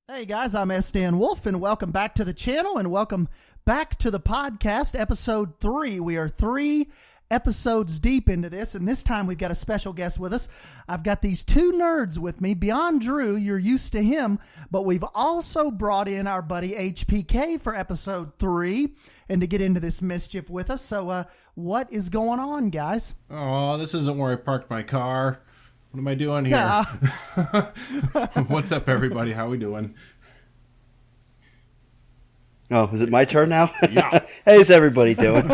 Hey guys, I'm Sdanwolf, and welcome back to the channel, and welcome back to the podcast, episode 3. We are 3 episodes deep into this, and this time we've got a special guest with us. I've got these 2 nerds with me. Beyond Drew, you're used to him, but we've also brought in our buddy HPK for episode 3, and to get into this mischief with us. So, what is going on, guys? Oh, this isn't where I parked my car. What am I doing here? What's up, everybody? How we doing? Oh, is it my turn now? Yeah. How's everybody doing?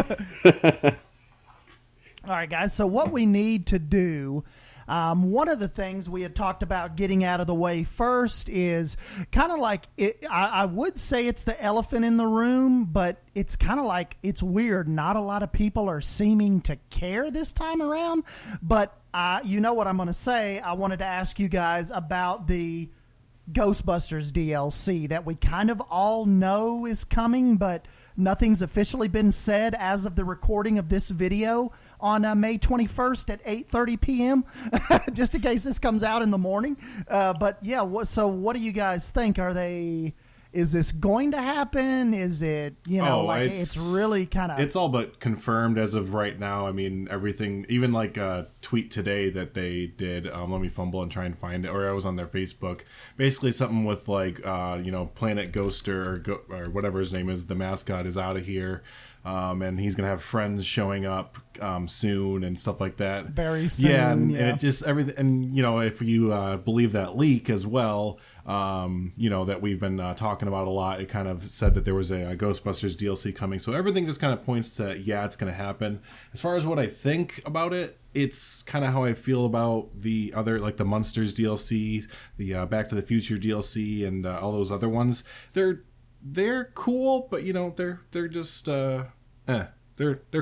All right, guys. So what we need to do, one of the things we had talked about getting out of the way first is kind of like, I would say it's the elephant in the room, but it's kind of like, it's weird. Not a lot of people are seeming to care this time around, but you know what I'm going to say. I wanted to ask you guys about the Ghostbusters DLC that we kind of all know is coming, but nothing's officially been said as of the recording of this video on May 21st at 8:30 p.m. just in case this comes out in the morning. But yeah, so what do you guys think? Is this going to happen? Is it, it's really kind of... It's all but confirmed as of right now. I mean, everything, even like a tweet today that they did, let me fumble and try and find it, or I was on their Facebook. Basically something with like, Planet Ghoster or whatever his name is, the mascot is out of here. And he's going to have friends showing up soon and stuff like that. Very soon, yeah. And it just, everything, and, if you believe that leak as well, that we've been talking about a lot, it kind of said that there was a Ghostbusters DLC coming. So everything just kind of points to, yeah, it's going to happen. As far as what I think about it, it's kind of how I feel about the other, like the Monsters DLC, the Back to the Future DLC, and all those other ones. They're cool, but they're just they're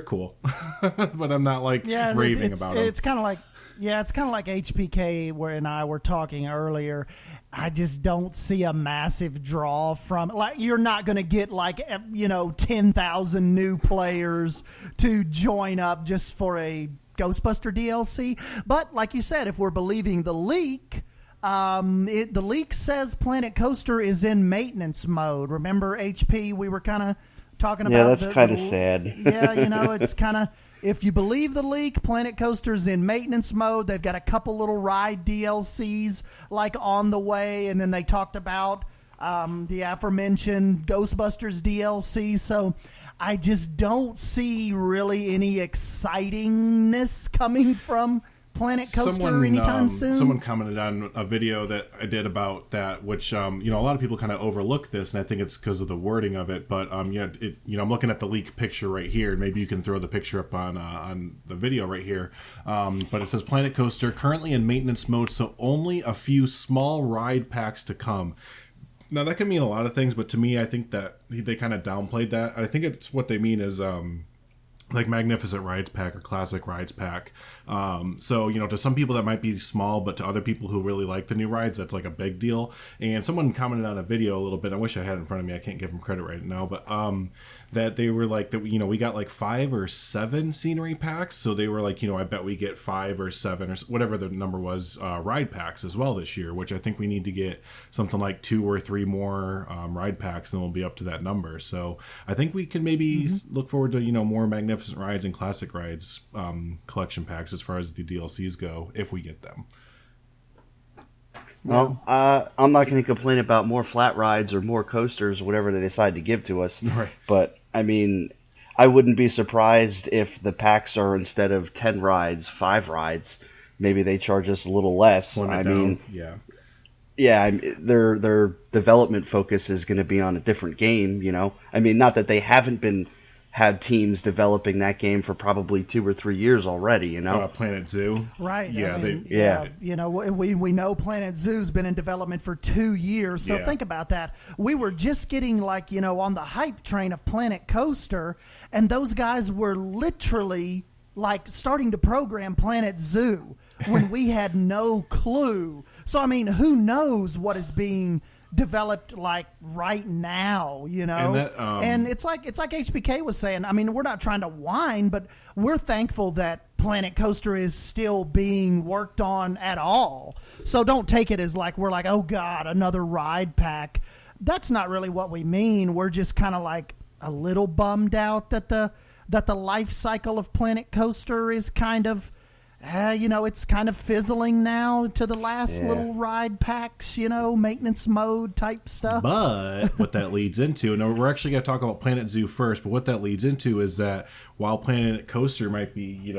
cool. But I'm not like raving about them. It's kind of like HPK and I were talking earlier. I just don't see a massive draw from, like, you're not going to get 10,000 new players to join up just for a Ghostbuster DLC. But like you said, if we're believing the leak, the leak says Planet Coaster is in maintenance mode. Remember, HP, we were kind of talking about... Yeah, that's kind of sad. Yeah, it's kind of... If you believe the leak, Planet Coaster's in maintenance mode. They've got a couple little ride DLCs like on the way, and then they talked about the aforementioned Ghostbusters DLC. So I just don't see really any excitingness coming from Planet Coaster anytime soon. Someone commented on a video that I did about that, which a lot of people kind of overlook this, and I think it's because of the wording of it. But I'm looking at the leak picture right here, and maybe you can throw the picture up on the video right here. But it says Planet Coaster currently in maintenance mode, so only a few small ride packs to come. Now that can mean a lot of things, but to me, I think that they kind of downplayed that. I think it's what they mean is like Magnificent Rides Pack or Classic Rides Pack. So, to some people that might be small, but to other people who really like the new rides, that's like a big deal. And someone commented on a video a little bit, I wish I had it in front of me, I can't give them credit right now, but that they were like, that we got like 5 or 7 scenery packs. So they were like, I bet we get 5 or 7 or whatever the number was, ride packs as well this year, which I think we need to get something like 2 or 3 more ride packs, and we'll be up to that number. So I think we can maybe look forward to, more Magnificent Rides and Classic Rides collection packs as far as the DLCs go, if we get them. Well, I'm not going to complain about more flat rides or more coasters or whatever they decide to give to us. Right. But, I mean, I wouldn't be surprised if the packs are, instead of 10 rides, 5 rides. Maybe they charge us a little less. Slim it down. Yeah. Yeah, their development focus is going to be on a different game, I mean, not that they haven't had teams developing that game for probably 2 or 3 years already, Planet Zoo. Right. Yeah. We know Planet Zoo's been in development for 2 years. So think about that. We were just getting on the hype train of Planet Coaster, and those guys were literally starting to program Planet Zoo when we had no clue. So, I mean, who knows what is being developed right now, and it's like HPK was saying. I mean, we're not trying to whine, but we're thankful that Planet Coaster is still being worked on at all. So don't take it as like we're like, oh God, another ride pack. That's not really what we mean. We're just kind of like a little bummed out that the life cycle of Planet Coaster is kind of, it's kind of fizzling now to the last little ride packs, maintenance mode type stuff. But what that leads into, and we're actually going to talk about Planet Zoo first, but what that leads into is that while Planet Coaster might be,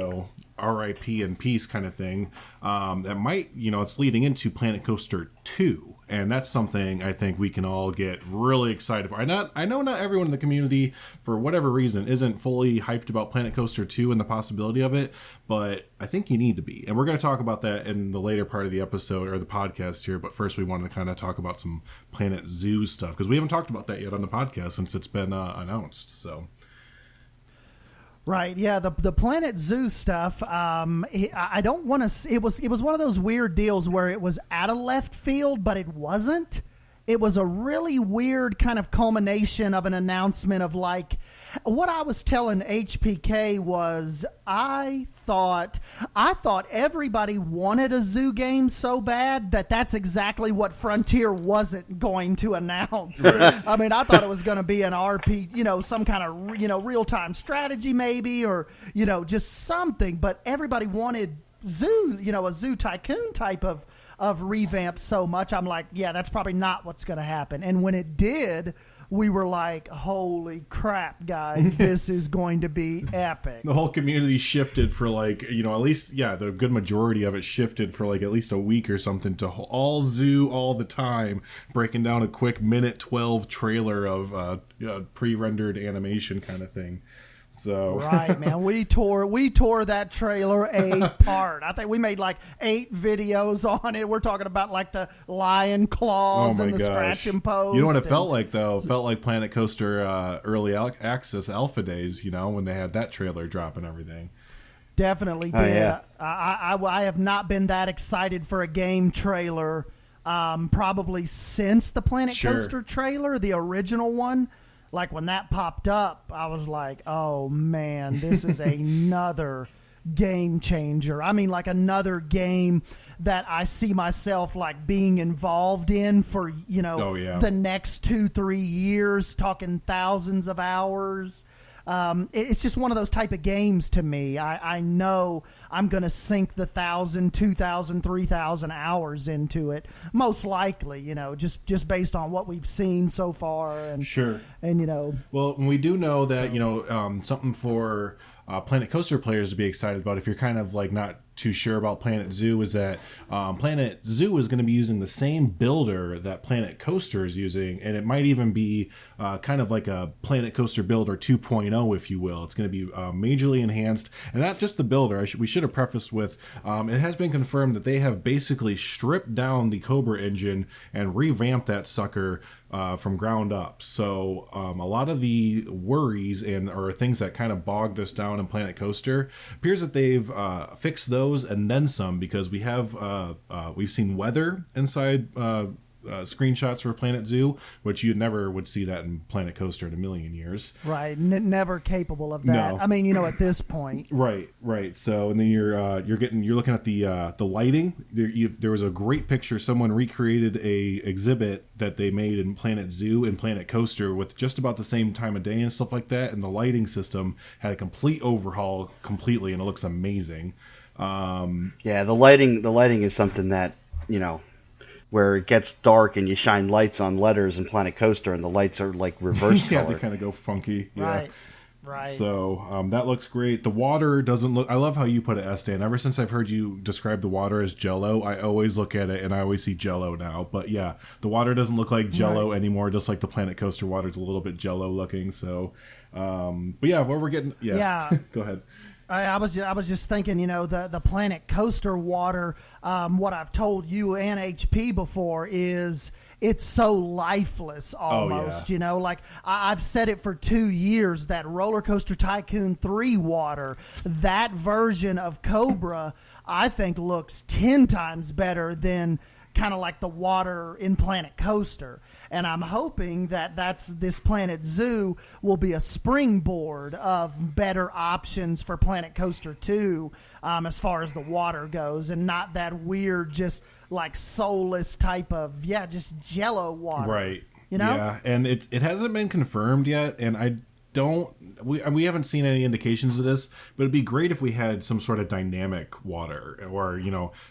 RIP and peace kind of thing, that might, it's leading into Planet Coaster 2. And that's something I think we can all get really excited for. I know not everyone in the community, for whatever reason, isn't fully hyped about Planet Coaster 2 and the possibility of it, but I think you need to be. And we're going to talk about that in the later part of the episode or the podcast here, but first we want to kind of talk about some Planet Zoo stuff, because we haven't talked about that yet on the podcast since it's been announced, so... Right, yeah, the Planet Zoo stuff. I don't want to. It was one of those weird deals where it was out of left field, but it wasn't. It was a really weird kind of culmination of an announcement of like, what I was telling HPK was I thought everybody wanted a zoo game so bad that's exactly what Frontier wasn't going to announce. I mean, I thought it was going to be an RP, some kind of, real-time strategy maybe, or, just something, but everybody wanted zoo, a Zoo Tycoon type of revamp so much. I'm like, yeah, that's probably not what's going to happen. And when it did, we were like, holy crap, guys, this is going to be epic. The whole community shifted for like, at least, the good majority of it shifted for like at least a week or something to all zoo all the time, breaking down a quick minute 12 trailer of pre-rendered animation kind of thing. So right, man, we tore that trailer apart. I think we made like 8 videos on it. We're talking about like the lion claws and the scratch and pose. You know what it felt like though? It felt like Planet Coaster early access alpha days. When they had that trailer drop and everything. Definitely did. Oh, yeah. I have not been that excited for a game trailer probably since the Planet Coaster trailer, the original one. Like when that popped up, I was like, oh man, this is another game changer. I mean, like another game that I see myself like being involved in for, the next 2-3 years, talking thousands of hours. It's just one of those type of games to me. I know I'm going to sink the 1,000, 2,000, 3,000 hours into it, most likely, just based on what we've seen so far. And, sure. And, well, we do know that, something for Planet Coaster players to be excited about, if you're kind of like not too sure about Planet Zoo, is that Planet Zoo is going to be using the same builder that Planet Coaster is using, and it might even be kind of like a Planet Coaster builder 2.0, if you will. It's going to be majorly enhanced, and not just the builder. We should have prefaced with it has been confirmed that they have basically stripped down the Cobra engine and revamped that sucker from ground up. So a lot of the worries or things that kind of bogged us down in Planet Coaster appears that they've fixed those and then some, because we've seen weather inside screenshots for Planet Zoo, which you never would see that in Planet Coaster in a million years. Right, never capable of that. No. I mean, at this point. Right. So, and then you're looking at the lighting. There was a great picture. Someone recreated a exhibit that they made in Planet Zoo and Planet Coaster with just about the same time of day and stuff like that, and the lighting system had a complete overhaul completely, and it looks amazing. The lighting is something that, where it gets dark and you shine lights on letters in Planet Coaster and the lights are like reverse color. They kind of go funky. Yeah. Right. So that looks great. The water doesn't look... I love how you put it, Sdan. Ever since I've heard you describe the water as Jell-O, I always look at it and I always see Jell-O now. But yeah, the water doesn't look like Jell-O anymore, just like the Planet Coaster water is a little bit Jell-O looking. So, but yeah, what we're getting... Yeah. Go ahead. I was just thinking, the Planet Coaster water, what I've told you and HP before is it's so lifeless almost, like I've said it for 2 years, that Roller Coaster Tycoon 3 water, that version of Cobra, I think looks 10 times better than kind of like the water in Planet Coaster. And I'm hoping that this Planet Zoo will be a springboard of better options for Planet Coaster 2 as far as the water goes, and not that weird, just like soulless type of, just jello water. Right. You know? Yeah, and it hasn't been confirmed yet, and we haven't seen any indications of this, but it'd be great if we had some sort of dynamic water, or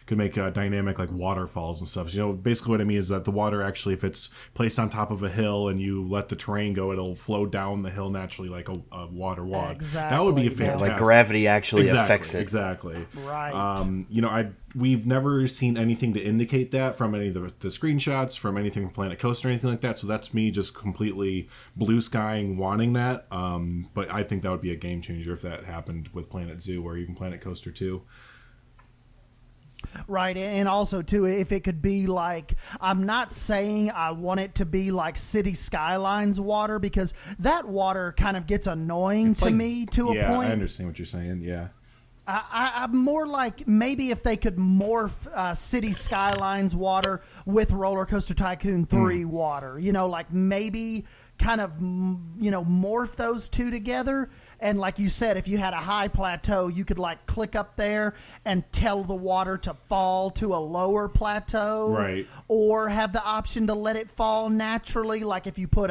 could make dynamic like waterfalls and stuff. So, basically what I mean is that the water actually, if it's placed on top of a hill and you let the terrain go, it'll flow down the hill naturally like a water wad. Exactly. That would be fantastic. Like gravity actually affects it. Exactly. Right. We've never seen anything to indicate that from any of the screenshots, from anything from Planet Coaster or anything like that. So that's me just completely blue skying wanting that. But I think that would be a game changer if that happened with Planet Zoo or even Planet Coaster 2. Right, and also, too, if it could be like, I'm not saying I want it to be like City Skylines water, because that water kind of gets annoying to me to a point. Yeah, I understand what you're saying, yeah. I'm more like maybe if they could morph City Skylines water with Roller Coaster Tycoon 3 water. Like maybe kind of, morph those two together. And like you said, if you had a high plateau, you could like click up there and tell the water to fall to a lower plateau. Right. Or have the option to let it fall naturally. Like if you put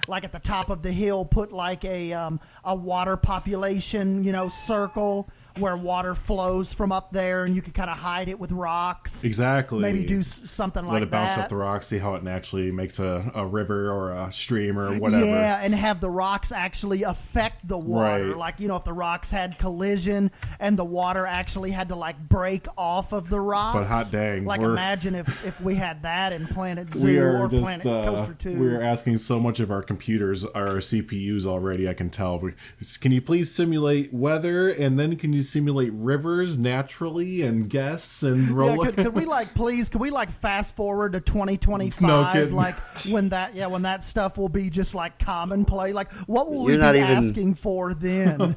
like at the top of the hill, put like a water population, circle where water flows from up there, and you could kind of hide it with rocks. Exactly. Maybe do something like that. Let it bounce off the rocks, see how it naturally makes a river or a stream or whatever. Yeah, and have the rocks actually affect the water. Right. Like, if the rocks had collision and the water actually had to, like, break off of the rocks. But hot dang. Like, imagine if we had that in Planet Zoo or Planet Coaster 2. We're asking so much of our computers, our CPUs already, I can tell. Can you please simulate weather, and then can you simulate rivers naturally and guess and roll? Yeah, could we fast forward to 2025? No kidding. Like when that stuff will be just like commonplace. Like what will we be asking for then?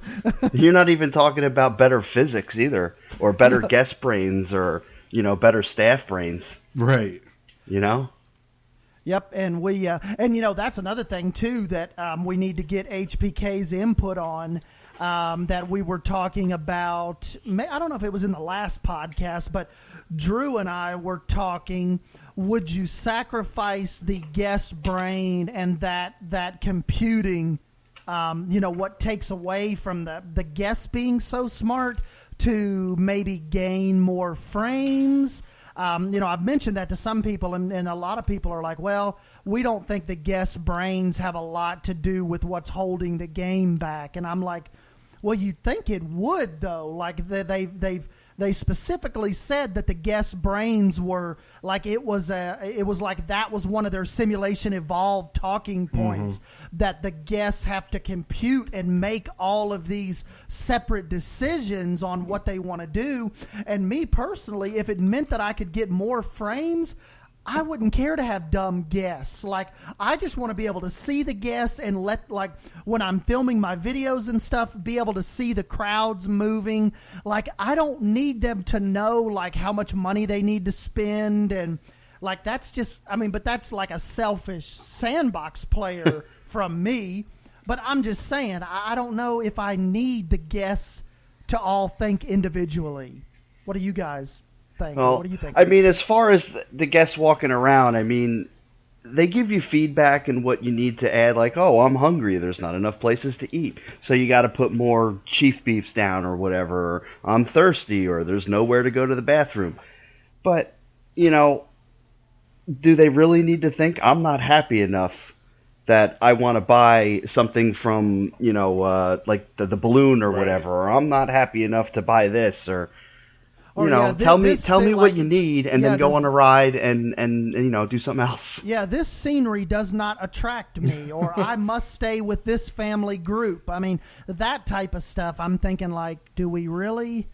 You're not even talking about better physics either, or better guest brains, or better staff brains. Right. Yep, and we that's another thing too that we need to get HPK's input on. That we were talking about. I don't know if it was in the last podcast, but Drew and I were talking. Would you sacrifice the guest brain and that computing? What takes away from the guest being so smart to maybe gain more frames? I've mentioned that to some people, and a lot of people are like, well, we don't think the guest brains have a lot to do with what's holding the game back. And I'm like, well, you'd think it would, though. Like they specifically said that the guest brains were like it was like that was one of their simulation evolved talking points, that the guests have to compute and make all of these separate decisions on what they want to do. And me personally, if it meant that I could get more frames, I wouldn't care to have dumb guests. Like, I just want to be able to see the guests and when I'm filming my videos and stuff, be able to see the crowds moving. Like, I don't need them to know, like, how much money they need to spend. And, like, that's just, but that's like a selfish sandbox player from me. But I'm just saying, I don't know if I need the guests to all think individually. What do you guys think? Well, what do you think? As far as the guests walking around, they give you feedback and what you need to add, like, oh, I'm hungry, there's not enough places to eat, so you got to put more chief beefs down or whatever, or I'm thirsty, or there's nowhere to go to the bathroom. But, do they really need to think I'm not happy enough that I want to buy something from, like the balloon or whatever, or I'm not happy enough to buy this, or tell me what you need, and then go on a ride and do something else. Yeah, this scenery does not attract me, or I must stay with this family group. That type of stuff. I'm thinking, like, do we really?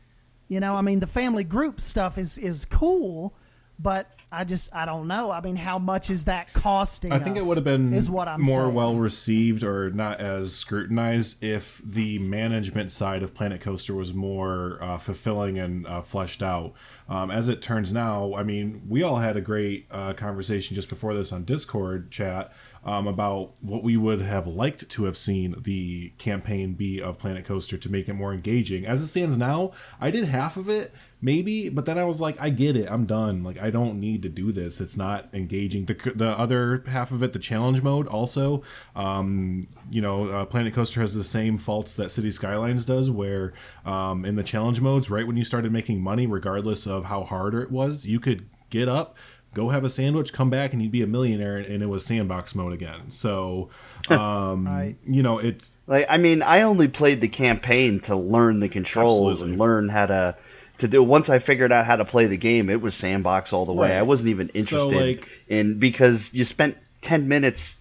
The family group stuff is cool, but I don't know. I mean, how much is that costing? I think us, it would have been is what I'm more saying. well received or not as scrutinized if the management side of Planet Coaster was more fulfilling and fleshed out. As it turns now, I mean, we all had a great conversation just before this on Discord chat about what we would have liked to have seen the campaign be of Planet Coaster to make it more engaging. As it stands now, I did half of it, maybe, but then I was like, I get it, I'm done. Like, I don't need to do this. It's not engaging. The other half of it, the challenge mode, also, Planet Coaster has the same faults that City Skylines does, where in the challenge modes, right when you started making money, regardless of how hard it was, you could get up, go have a sandwich, come back, and you'd be a millionaire, and it was sandbox mode again. So, Right. It's... Like, I mean, I only played the campaign to learn the controls Absolutely. and learn how to do. Once I figured out how to play the game, it was sandbox all the way. Right. I wasn't even So, interested in, because you spent 10 minutes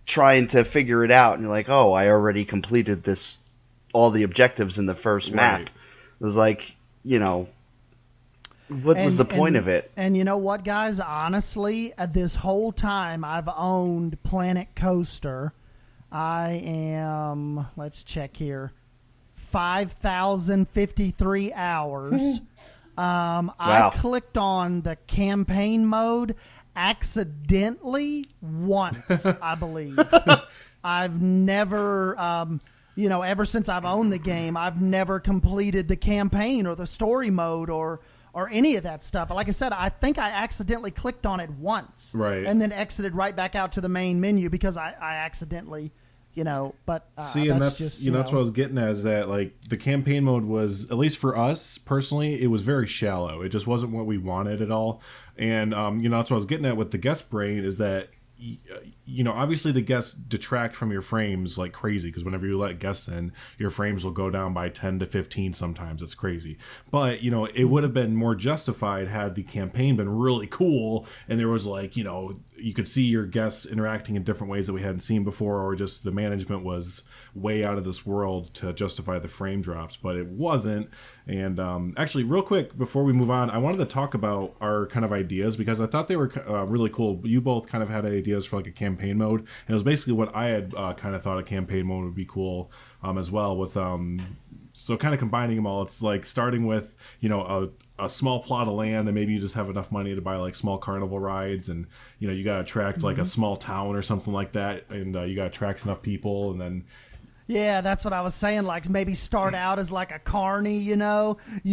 trying to figure it out, and you're like, oh, I already completed this, all the objectives in the first map. Right. It was like, what was the point of it? And you know what, guys? Honestly, this whole time I've owned Planet Coaster, I am, let's check here, 5,053 hours. Wow. I clicked on the campaign mode accidentally once, I believe. I've never, ever since I've owned the game, I've never completed the campaign or the story mode or any of that stuff. Like I said, I think I accidentally clicked on it once. Right. And then exited right back out to the main menu because I accidentally, but See, and that's just, that's what I was getting at, is that, like, the campaign mode was, at least for us personally, it was very shallow. It just wasn't what we wanted at all. And that's what I was getting at with the guest brain, is that obviously the guests detract from your frames like crazy, because whenever you let guests in, your frames will go down by 10 to 15 sometimes. It's crazy. But it would have been more justified had the campaign been really cool, and there was, like, you could see your guests interacting in different ways that we hadn't seen before, or just the management was way out of this world to justify the frame drops. But it wasn't. And actually, real quick before we move on, I wanted to talk about our kind of ideas, because I thought they were really cool. You both kind of had ideas for, like, a campaign mode, and it was basically what I had kind of thought a campaign mode would be cool as well, with so kind of combining them all. It's like starting with a small plot of land, and maybe you just have enough money to buy, like, small carnival rides, and you got to attract like a small town or something like that, and you got to attract enough people, and then Yeah, that's what I was saying. Like, maybe start out as like a carny, you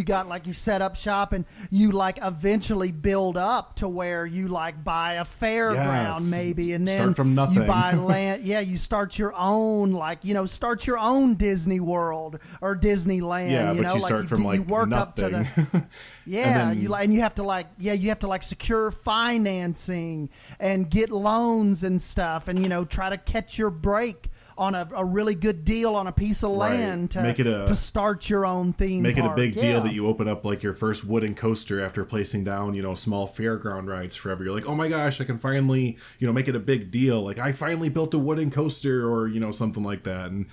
got, like, you set up shop and you, like, eventually build up to where you, like, buy a fairground, Yes. maybe, and then Start from nothing. you buy land. Yeah, you start your own, like, start your own Disney World or Disneyland. Yeah, but you start from, like, you work up to nothing. the. Yeah, And then- and you have to secure financing and get loans and stuff, and try to catch your break on a really good deal on a piece of Right. land to Make it to start your own theme Make it a park. big Yeah. deal that you open up, like, your first wooden coaster after placing down, small fairground rides forever. You're like, oh my gosh, I can finally, make it a big deal. Like, I finally built a wooden coaster, or, something like that. And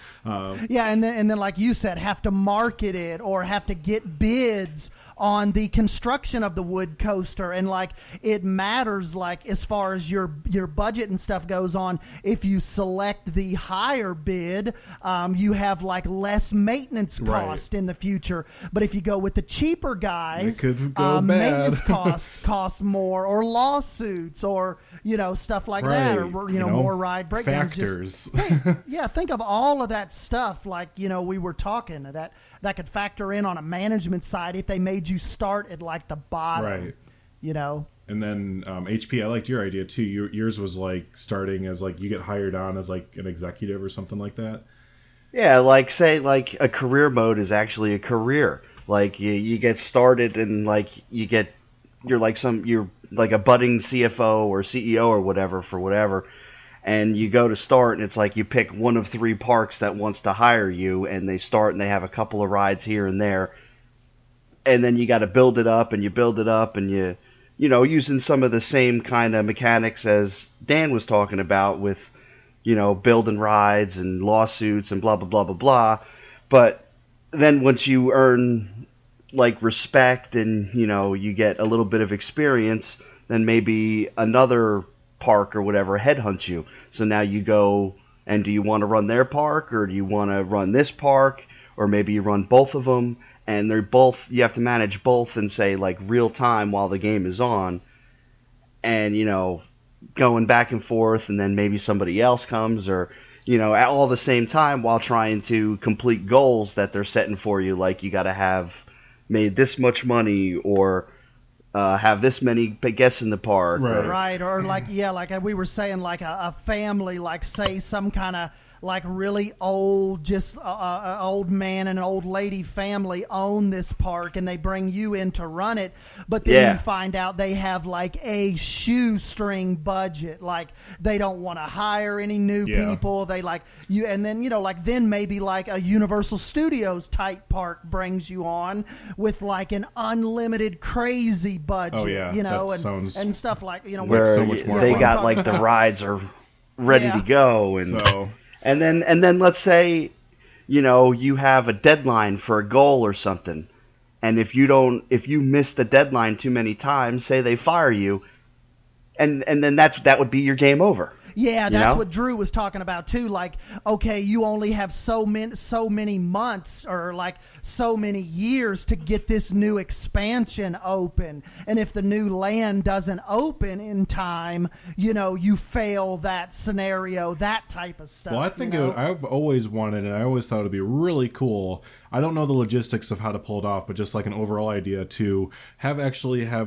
Yeah, and then like you said, have to market it or have to get bids on the construction of the wood coaster, and, like, it matters, like, as far as your budget and stuff goes on. If you select the higher bid, you have, like, less maintenance cost in the future. But if you go with the cheaper guys, It could go bad. maintenance cost more, or lawsuits, or stuff like that, or more ride breakdowns. Factors. Think of all of that stuff, like, we were talking, that could factor in on a management side if they made you start at, like, the bottom. Right. And then HP, I liked your idea too. Yours was, like, starting as, like, you get hired on as, like, an executive or something like that. Yeah, like, say, like, a career mode is actually a career. Like, you get started, and, like, you're like a budding CFO or CEO or whatever for whatever, and you go to start, and it's like you pick one of 3 parks that wants to hire you, and they start, and they have a couple of rides here and there, and then you got to build it up, and you build it up, and using some of the same kind of mechanics as Dan was talking about with, building rides and lawsuits and blah, blah, blah, blah, blah. But then once you earn, like, respect, and, you get a little bit of experience, then maybe another park or whatever headhunts you. So now you go, and do you want to run their park, or do you want to run this park, or maybe you run both of them, and they're both, you have to manage both in, say, like real time while the game is on, and going back and forth, and then maybe somebody else comes, or at all the same time while trying to complete goals that they're setting for you, like you got to have made this much money, or have this many guests in the park. Right. Or like we were saying, like a family, like say some kind of like really old, just old man and an old lady family own this park, and they bring you in to run it, but then you find out they have like a shoestring budget, like they don't want to hire any new people, they like you, and then like then maybe like a Universal Studios type park brings you on with like an unlimited crazy budget, and stuff like where so much more they fun. got like the rides are ready to go, and then let's say, you have a deadline for a goal or something, and if you miss the deadline too many times, say they fire you, and then that would be your game over. Yeah, that's what Drew was talking about too. Like, okay, you only have so many months or like so many years to get this new expansion open, and if the new land doesn't open in time, you fail that scenario, that type of stuff. Well, I think I've always wanted, and I always thought it'd be really cool. I don't know the logistics of how to pull it off, but just like an overall idea to have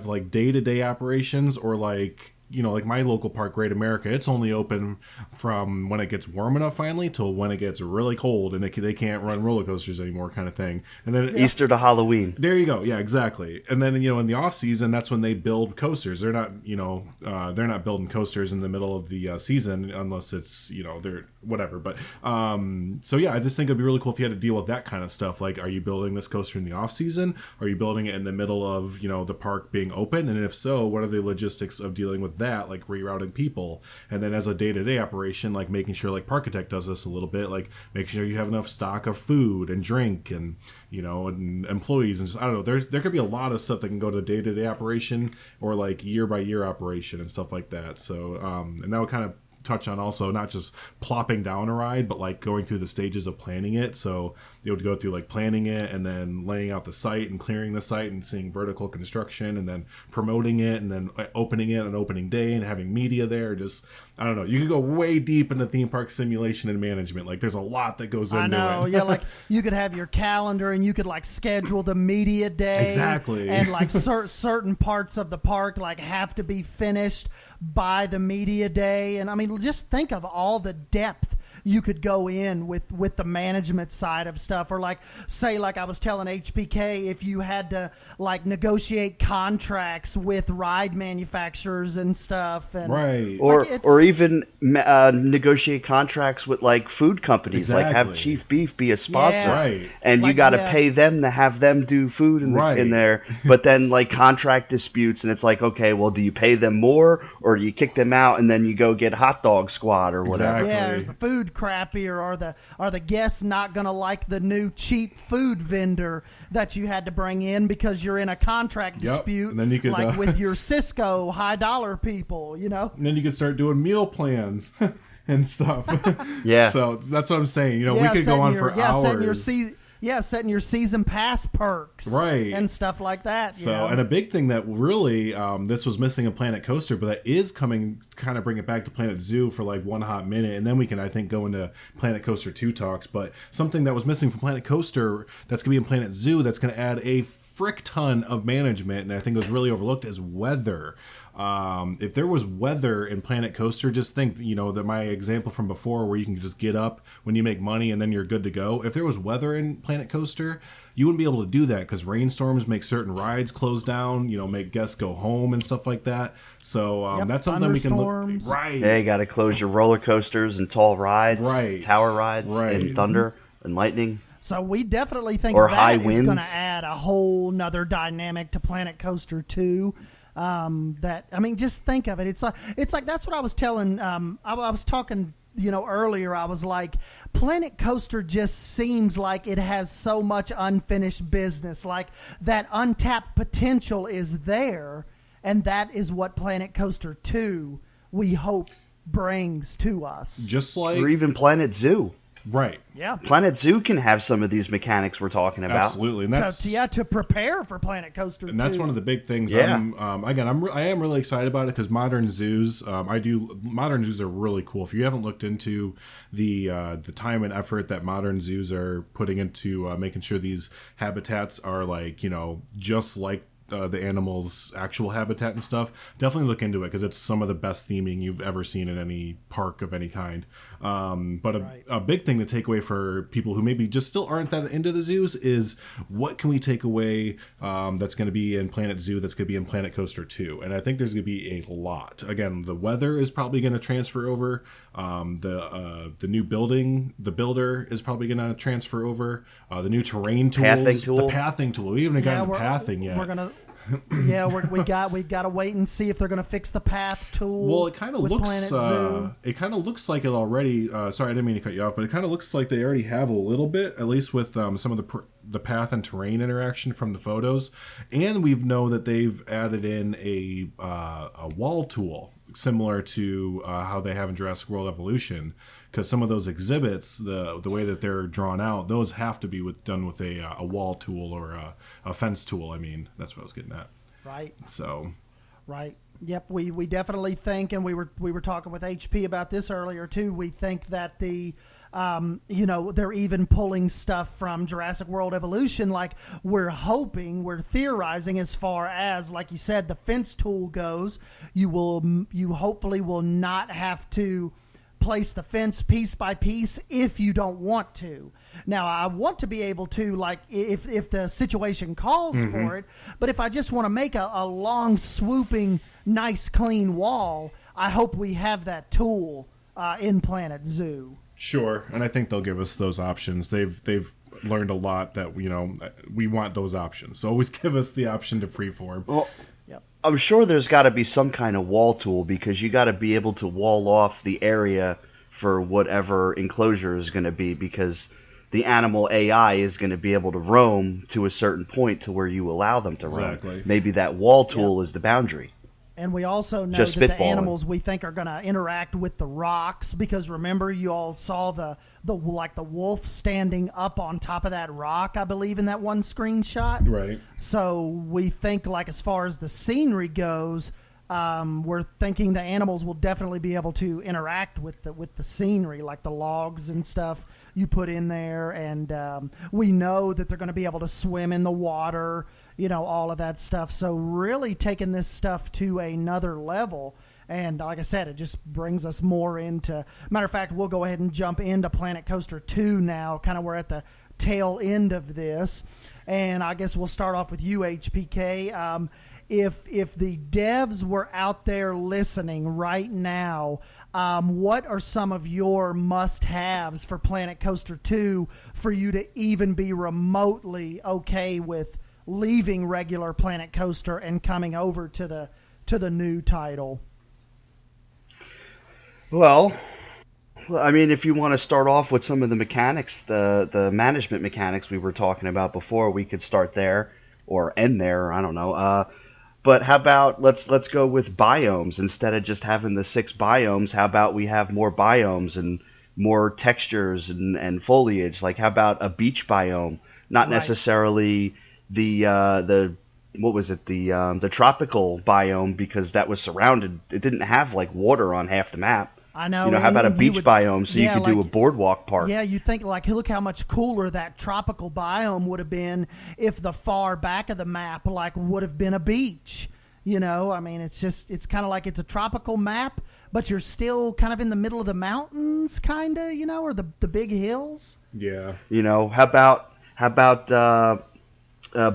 like day-to-day operations, or like like my local park, Great America, it's only open from when it gets warm enough finally till when it gets really cold and they can't run roller coasters anymore, kind of thing. And then Easter to Halloween. There you go. Yeah, exactly. And then in the off season, that's when they build coasters. They're not they're not building coasters in the middle of the season unless it's they're whatever. But so yeah, I just think it'd be really cool if you had to deal with that kind of stuff. Like, are you building this coaster in the off season? Are you building it in the middle of the park being open? And if so, what are the logistics of dealing with that, like rerouting people? And then as a day-to-day operation, like making sure, like Parkitect does this a little bit, like making sure you have enough stock of food and drink and and employees, and just, I don't know, there could be a lot of stuff that can go to the day-to-day operation or like year-by-year operation and stuff like that. So and that would kind of touch on also not just plopping down a ride, but like going through the stages of planning it. So you would go through like planning it, and then laying out the site and clearing the site and seeing vertical construction, and then promoting it, and then opening it on opening day and having media there. Just, I don't know, you could go way deep into theme park simulation and management. Like, there's a lot that goes into it. I know. Yeah, like you could have your calendar and you could like schedule the media day. Exactly. And like certain parts of the park like have to be finished by the media day. And I mean, just think of all the depth you could go in with the management side of stuff. Or like, say, like I was telling HPK, if you had to like negotiate contracts with ride manufacturers and stuff, and right, or even negotiate contracts with like food companies, exactly. Like have Chief Beef be a sponsor, right? And you got to pay them to have them do food in there. But then like contract disputes, and it's like, okay, well, do you pay them more, or do you kick them out and then you go get hot dog squad or whatever? Exactly. Yeah, there's the food crappy, or are the guests not gonna like the new cheap food vendor that you had to bring in because you're in a contract dispute, and then you could, like with your Cisco high dollar people, And then you could start doing meal plans and stuff. Yeah. So that's what I'm saying. We could go on for hours. Setting your season pass perks, right, and stuff like that. So, and a big thing that really this was missing in Planet Coaster, but that is coming, kind of bring it back to Planet Zoo for like one hot minute, and then we can, I think, go into Planet Coaster 2 talks. But something that was missing from Planet Coaster that's going to be in Planet Zoo that's going to add a frick ton of management, and I think it was really overlooked, is weather. If there was weather in Planet Coaster, just think, that my example from before where you can just get up when you make money and then you're good to go. If there was weather in Planet Coaster, you wouldn't be able to do that because rainstorms make certain rides close down, make guests go home and stuff like that. So that's something we can look. Right. Yeah, you got to close your roller coasters and tall rides, right, tower rides, and thunder and lightning. So we definitely think or that is going to add a whole nother dynamic to Planet Coaster 2. Just think of it. It's like that's what I was telling. I was talking, earlier. I was like, Planet Coaster just seems like it has so much unfinished business. Like that untapped potential is there, And that is what Planet Coaster 2, we hope, brings to us. Just like... Or even Planet Zoo. Right. Yeah. Planet Zoo can have some of these mechanics we're talking about. Absolutely. And that's, to prepare for Planet Coaster 2. And that's one of the big things. Yeah. I am really excited about it because modern zoos are really cool. If you haven't looked into the time and effort that modern zoos are putting into making sure these habitats are like, just like the animals' actual habitat and stuff, definitely look into it because it's some of the best theming you've ever seen in any park of any kind. But a big thing to take away for people who maybe just still aren't that into the zoos is what can we take away that's going to be in Planet Zoo that's going to be in Planet Coaster 2. And I think there's going to be a lot. Again, the weather is probably going to transfer over. The new building, the builder is probably going to transfer over. The new terrain tools, the pathing tool. We haven't gotten pathing yet. We're gonna. Yeah, we got to wait and see if they're going to fix the path tool. Well, it kind of looks. It kind of looks like it already. Sorry, I didn't mean to cut you off, but it kind of looks like they already have a little bit, at least with some of the path and terrain interaction from the photos, and we know that they've added in a wall tool similar to how they have in Jurassic World Evolution, because some of those exhibits, the way that they're drawn out, those have to be done with a wall tool or a fence tool. I mean, that's what I was getting at. Right. So. Right. Yep. We definitely think, and we were talking with HP about this earlier too. We think that they're even pulling stuff from Jurassic World Evolution. Like we're theorizing as far as, like you said, the fence tool goes. You hopefully will not have to place the fence piece by piece if you don't want to. Now, I want to be able to, like, if the situation calls for it, but if I just want to make a long, swooping, nice, clean wall, I hope we have that tool in Planet Zoo. Sure, and I think they'll give us those options. They've learned a lot that, we want those options. So always give us the option to freeform. Well, I'm sure there's got to be some kind of wall tool because you got to be able to wall off the area for whatever enclosure is going to be, because the animal AI is going to be able to roam to a certain point to where you allow them to roam. Maybe that wall tool is the boundary. And we also know that the animals we think are going to interact with the rocks, because remember you all saw the wolf standing up on top of that rock, I believe, in that one screenshot. Right. So we think, like, as far as the scenery goes, we're thinking the animals will definitely be able to interact with the scenery, like the logs and stuff you put in there. And we know that they're going to be able to swim in the water, all of that stuff. So really taking this stuff to another level. And like I said, it just brings us more into... Matter of fact, we'll go ahead and jump into Planet Coaster 2 now. Kind of we're at the tail end of this. And I guess we'll start off with you, HPK. If the devs were out there listening right now, what are some of your must-haves for Planet Coaster 2 for you to even be remotely okay with leaving regular Planet Coaster and coming over to the new title? Well, I mean, if you want to start off with some of the mechanics, the management mechanics we were talking about before, we could start there or end there. I don't know. But how about let's go with biomes instead of just having the 6 biomes. How about we have more biomes and more textures and foliage? Like, how about a beach biome? Not necessarily the what was it, the tropical biome, because that was surrounded. It didn't have like water on half the map. I know. How about a beach biome so you could do a boardwalk park? Yeah, you think, like, look how much cooler that tropical biome would have been if the far back of the map, like, would have been a beach. I mean, it's kind of like it's a tropical map, but you're still kind of in the middle of the mountains, kind of, or the big hills. Yeah. How about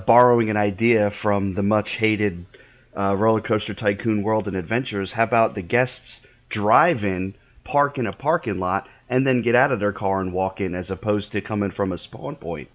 borrowing an idea from the much hated Roller Coaster Tycoon World and Adventures? How about the guests drive in, park in a parking lot, and then get out of their car and walk in, as opposed to coming from a spawn point?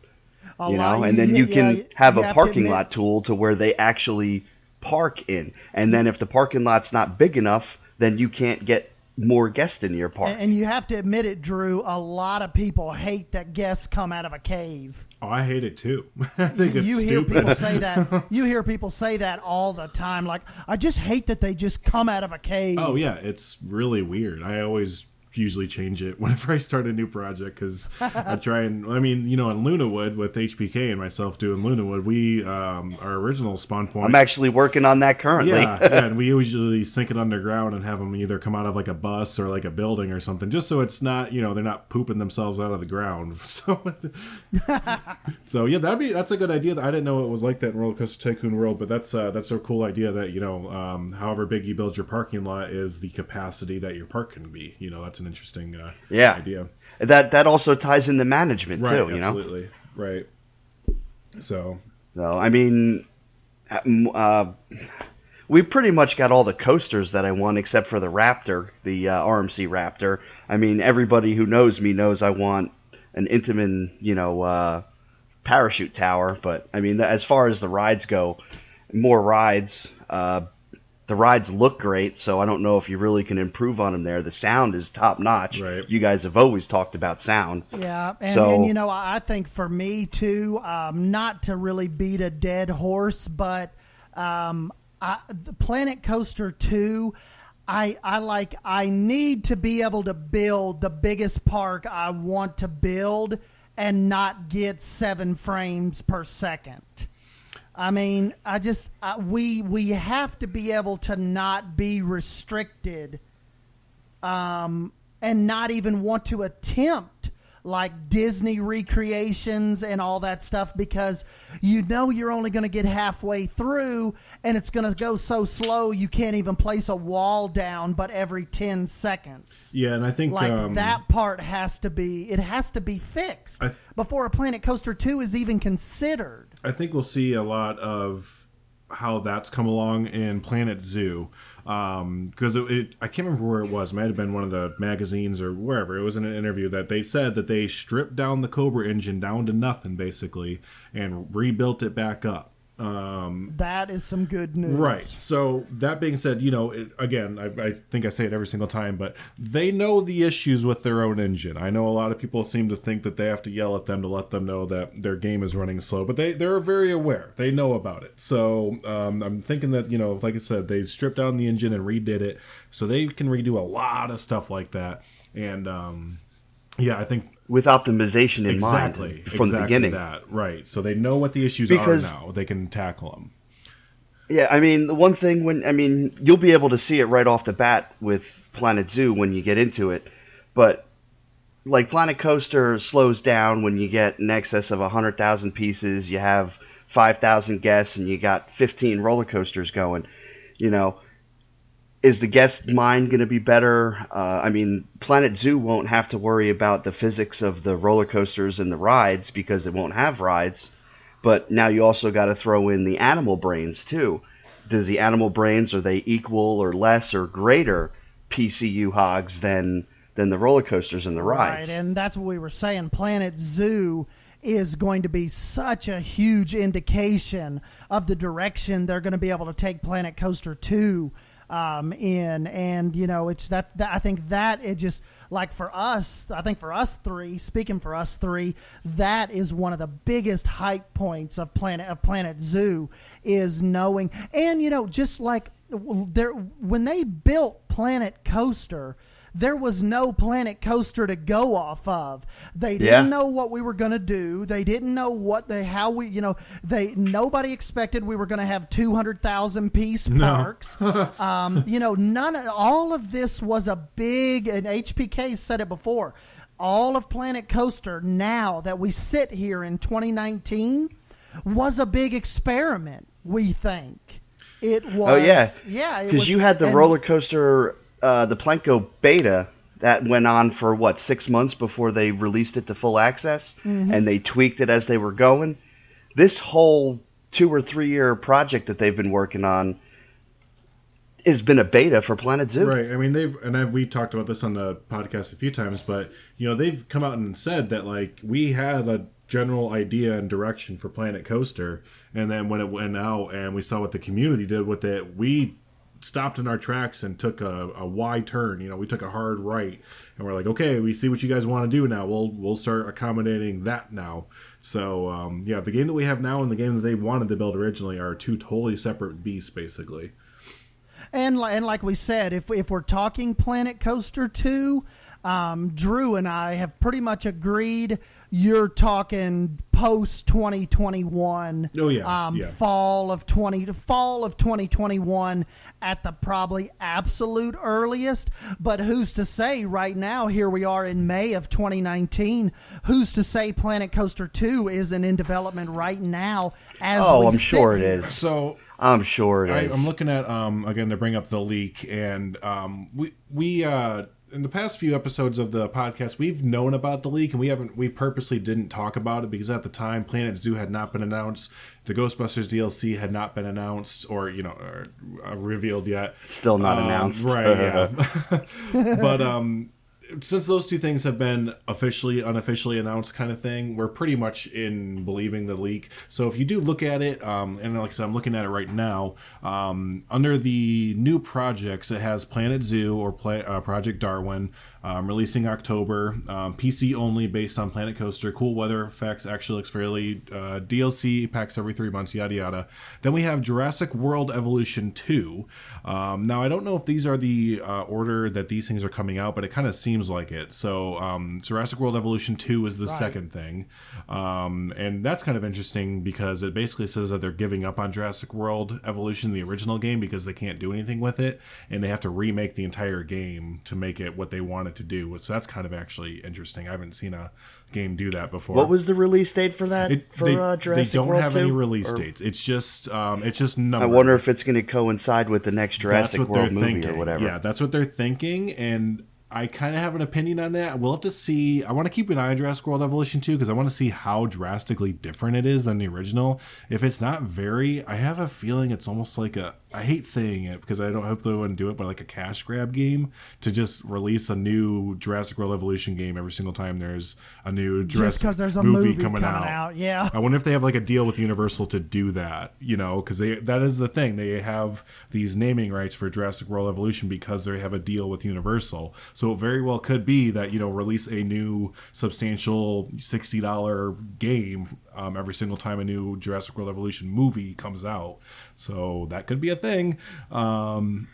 And then you can have a parking lot tool to where they actually park in. And then if the parking lot's not big enough, then you can't get more guests in your park. And you have to admit it, Drew, a lot of people hate that guests come out of a cave. Oh, I hate it too. I think it's You hear stupid. people say that. You hear people say that all the time. Like, I just hate that they just come out of a cave. Oh yeah, it's really weird. I always usually change it whenever I start a new project because I try and in Lunawood with HPK and myself doing Lunawood, we our original spawn point. I'm actually working on that currently. Yeah, and we usually sink it underground and have them either come out of like a bus or like a building or something, just so it's not they're not pooping themselves out of the ground. So yeah, that's a good idea. I didn't know it was like that in Roller Coaster Tycoon World, but that's a cool idea that however big you build your parking lot is the capacity that your park can be. That's an interesting idea. That also ties into management right, too. Absolutely, right. So I mean, we pretty much got all the coasters that I want except for the Raptor, the RMC Raptor. I mean, everybody who knows me knows I want an Intamin, parachute tower. But I mean, as far as the rides go, more rides. The rides look great, so I don't know if you really can improve on them there. The sound is top notch. Right. You guys have always talked about sound. Yeah, and I think for me too, not to really beat a dead horse, but the Planet Coaster 2, I need to be able to build the biggest park I want to build and not get 7 frames per second. I mean, we have to be able to not be restricted, and not even want to attempt like Disney recreations and all that stuff, because you're only going to get halfway through and it's going to go so slow you can't even place a wall down but every 10 seconds. Yeah, and I think that part has to be fixed before a Planet Coaster 2 is even considered. I think we'll see a lot of how that's come along in Planet Zoo. Because I can't remember where it was. It might have been one of the magazines or wherever. It was in an interview that they said that they stripped down the Cobra engine down to nothing, basically, and rebuilt it back up. That is some good news. Right. So that being said, again, I think I say it every single time, but they know the issues with their own engine. I know a lot of people seem to think that they have to yell at them to let them know that their game is running slow, but they're very aware. They know about it. So I'm thinking that, like I said, they stripped down the engine and redid it so they can redo a lot of stuff like that. And I think with optimization in mind from the beginning. That, right. So they know what the issues are now. They can tackle them. Yeah, I mean, the one thing you'll be able to see it right off the bat with Planet Zoo when you get into it, but like Planet Coaster slows down when you get in excess of 100,000 pieces, you have 5,000 guests, and you got 15 roller coasters going, Is the guest mind going to be better? Planet Zoo won't have to worry about the physics of the roller coasters and the rides because it won't have rides. But now you also got to throw in the animal brains too. Does the animal brains, are they equal or less or greater PCU hogs than the roller coasters and the rides? Right, and that's what we were saying. Planet Zoo is going to be such a huge indication of the direction they're going to be able to take Planet Coaster 2 in, and it's that I think that it just, like for us, I think for us three, speaking for us three, that is one of the biggest hype points of Planet Zoo, is knowing, and just like when they built Planet Coaster, there was no Planet Coaster to go off of. They didn't know what we were going to do. They didn't know nobody expected we were going to have 200,000 piece parks. All of this was a big, and HPK said it before, all of Planet Coaster, now that we sit here in 2019, was a big experiment, we think. It was. Oh, yeah. Yeah. Because you had the roller coaster, the Planko beta, that went on for 6 months before they released it to full access, and they tweaked it as they were going. This whole 2 or 3 year project that they've been working on has been a beta for Planet Zoo. Right. I mean, we talked about this on the podcast a few times, but they've come out and said that we had a general idea and direction for Planet Coaster, and then when it went out and we saw what the community did with it, we stopped in our tracks and took a wide turn. You know, we took a hard right, and we're like, okay, we see what you guys want to do now. We'll start accommodating that now. So the game that we have now and the game that they wanted to build originally are two totally separate beasts, basically. And like we said, if we're talking Planet Coaster 2, Drew and I have pretty much agreed you're talking post 2021. Oh yeah, fall of 2021 at the probably absolute earliest. But who's to say right now? Here we are in May of 2019. Who's to say Planet Coaster 2 isn't in development right now? I'm sure it is. So I'm sure it is. I'm looking at again to bring up the leak, and we in the past few episodes of the podcast, we've known about the leak, and we purposely didn't talk about it because at the time, Planet Zoo had not been announced, the Ghostbusters DLC had not been announced or revealed yet. Still not announced, right? Yeah, but since those two things have been officially, unofficially announced kind of thing, we're pretty much in believing the leak. So if you do look at it, and like I said, I'm looking at it right now, under the new projects, it has Planet Zoo or Project Darwin, releasing October, PC only based on Planet Coaster, cool weather effects, actually looks fairly, DLC packs every 3 months, yada yada. Then we have Jurassic World Evolution 2. Now I don't know if these are the order that these things are coming out, but it kind of seems like it. So Jurassic World Evolution 2 is the second thing, and that's kind of interesting because it basically says that they're giving up on Jurassic World Evolution, the original game, because they can't do anything with it, and they have to remake the entire game to make it what they want it to do. So that's kind of actually interesting. I haven't seen a game do that before. What was the release date for that? Jurassic they don't World have 2? any release dates. It's just numbered. I wonder if it's going to coincide with the next Jurassic World movie thinking. or whatever. Yeah, that's what they're thinking, and I kind of have an opinion on that. We'll have to see. I want to keep an eye on Jurassic World Evolution 2 because I want to see how drastically different it is than the original. If it's not I have a feeling it's almost like I hate saying it because I don't hope they wouldn't do it, but like a cash grab game to just release a new Jurassic World Evolution game every single time there's a new Jurassic because there's a movie coming out. Yeah. I wonder if they have like a deal with Universal to do that, because that is the thing. They have these naming rights for Jurassic World Evolution because they have a deal with Universal. So it very well could be that, release a new substantial $60 game every single time a new Jurassic World Evolution movie comes out. So that could be a thing. And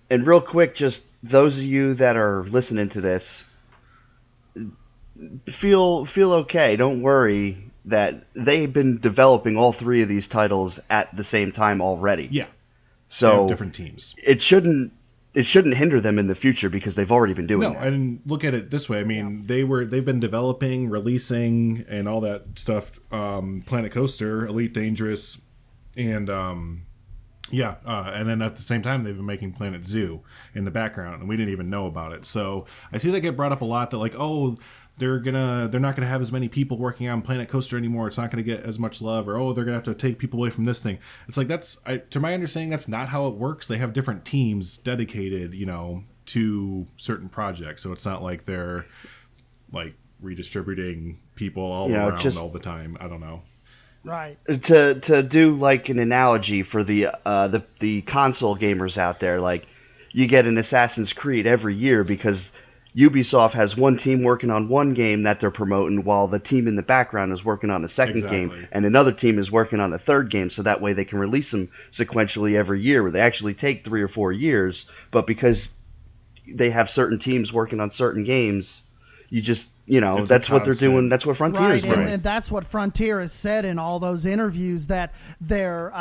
real quick, just those of you that are listening to this, feel okay. Don't worry that they've been developing all three of these titles at the same time already. Yeah. So they have different teams. It shouldn't hinder them in the future because they've already been doing that. And look at it this way. I mean, they've been developing, releasing, and all that stuff. Planet Coaster, Elite Dangerous, and and then at the same time they've been making Planet Zoo in the background, and we didn't even know about it. So I see that get brought up a lot. That like, they're not gonna have as many people working on Planet Coaster anymore. It's not gonna get as much love, or they're gonna have to take people away from this thing. It's like to my understanding, that's not how it works. They have different teams dedicated, to certain projects. So it's not like they're like redistributing people all around all the time. I don't know. Right. To do like an analogy for the console gamers out there, like you get an Assassin's Creed every year because Ubisoft has one team working on one game that they're promoting while the team in the background is working on a second game, and another team is working on a third game, so that way they can release them sequentially every year, where they actually take 3 or 4 years, but because they have certain teams working on certain games, you just that's what they're doing. That's what Frontier is doing. And that's what Frontier has said in all those interviews, that they're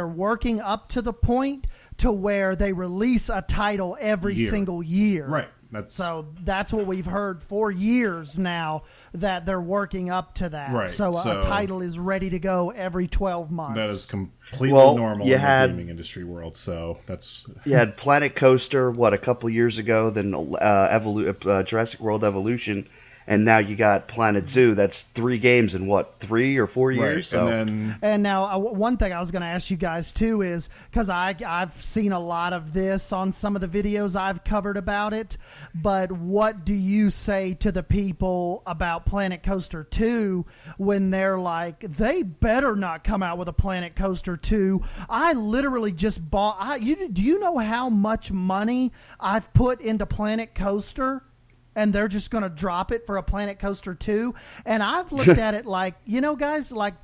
working up to the point to where they release a title every single year. Right. So that's what we've heard for years now, that they're working up to that. Right. So a title is ready to go every 12 months. That is completely normal in the gaming industry world. So that's you had Planet Coaster a couple years ago, then Jurassic World Evolution, and now you got Planet Zoo. That's 3 games in what, 3 or 4 years? Right. So. And now one thing I was going to ask you guys too is, because I've seen a lot of this on some of the videos I've covered about it, but what do you say to the people about Planet Coaster 2 when they're like, they better not come out with a Planet Coaster 2? I literally just bought, do you know how much money I've put into Planet Coaster? And they're just going to drop it for a Planet Coaster 2. And I've looked at it like, guys, like,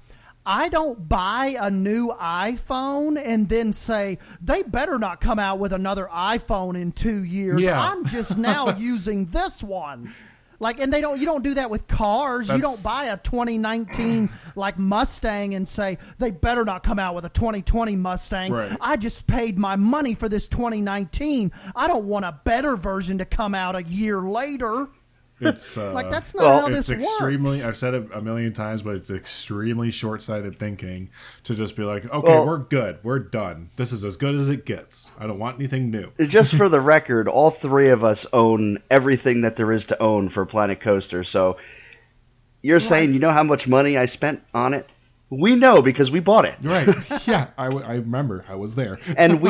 I don't buy a new iPhone and then say, they better not come out with another iPhone in 2 years. Yeah. I'm just now using this one. Like, and you don't do that with cars. You don't buy a 2019 like Mustang and say they better not come out with a 2020 Mustang. Right. I just paid my money for this 2019. I don't want a better version to come out a year later. It's like, that's not how this extremely, works. I've said it a million times, but it's extremely short-sighted thinking to just be like, okay, we're good. We're done. This is as good as it gets. I don't want anything new. Just for the record, all 3 of us own everything that there is to own for Planet Coaster. So you're saying, you know how much money I spent on it? We know because we bought it. Right. Yeah, I remember. I was there. And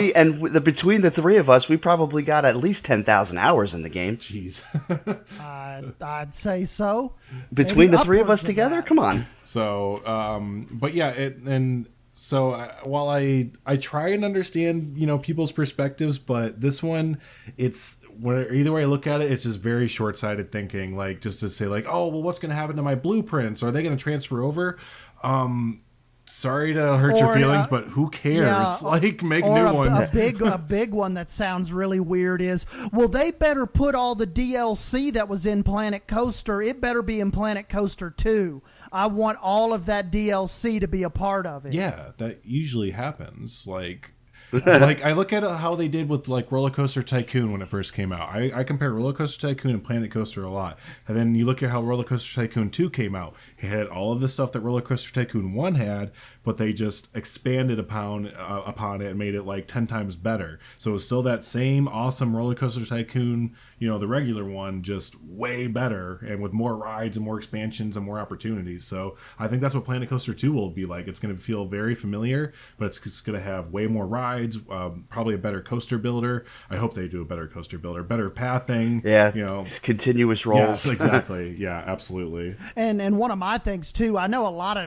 between the 3 of us, we probably got at least 10,000 hours in the game. Jeez. I'd say so. Between Maybe the 3 of us upwards together? that. Come on. So, but yeah, while I try and understand, people's perspectives, but this one, either way I look at it, it's just very short-sighted thinking, like just to say like, oh, well, what's going to happen to my blueprints? Are they going to transfer over? Sorry to hurt your feelings, but who cares? Yeah, like, make new ones. A big one that sounds really weird is, well, they better put all the DLC that was in Planet Coaster. It better be in Planet Coaster 2. I want all of that DLC to be a part of it. Yeah, that usually happens. Like I look at how they did with like Roller Coaster Tycoon when it first came out. I compare Roller Coaster Tycoon and Planet Coaster a lot. And then you look at how Roller Coaster Tycoon 2 came out. It had all of the stuff that Roller Coaster Tycoon 1 had, but they just expanded upon it and made it like 10 times better. So it was still that same awesome Roller Coaster Tycoon, the regular one, just way better and with more rides and more expansions and more opportunities. So I think that's what Planet Coaster 2 will be like. It's going to feel very familiar, but it's just going to have way more rides. Probably a better coaster builder. I hope they do a better coaster builder, better pathing. Yeah, continuous rolls. Yes, exactly. Yeah, absolutely. And one of my things too, I know a lot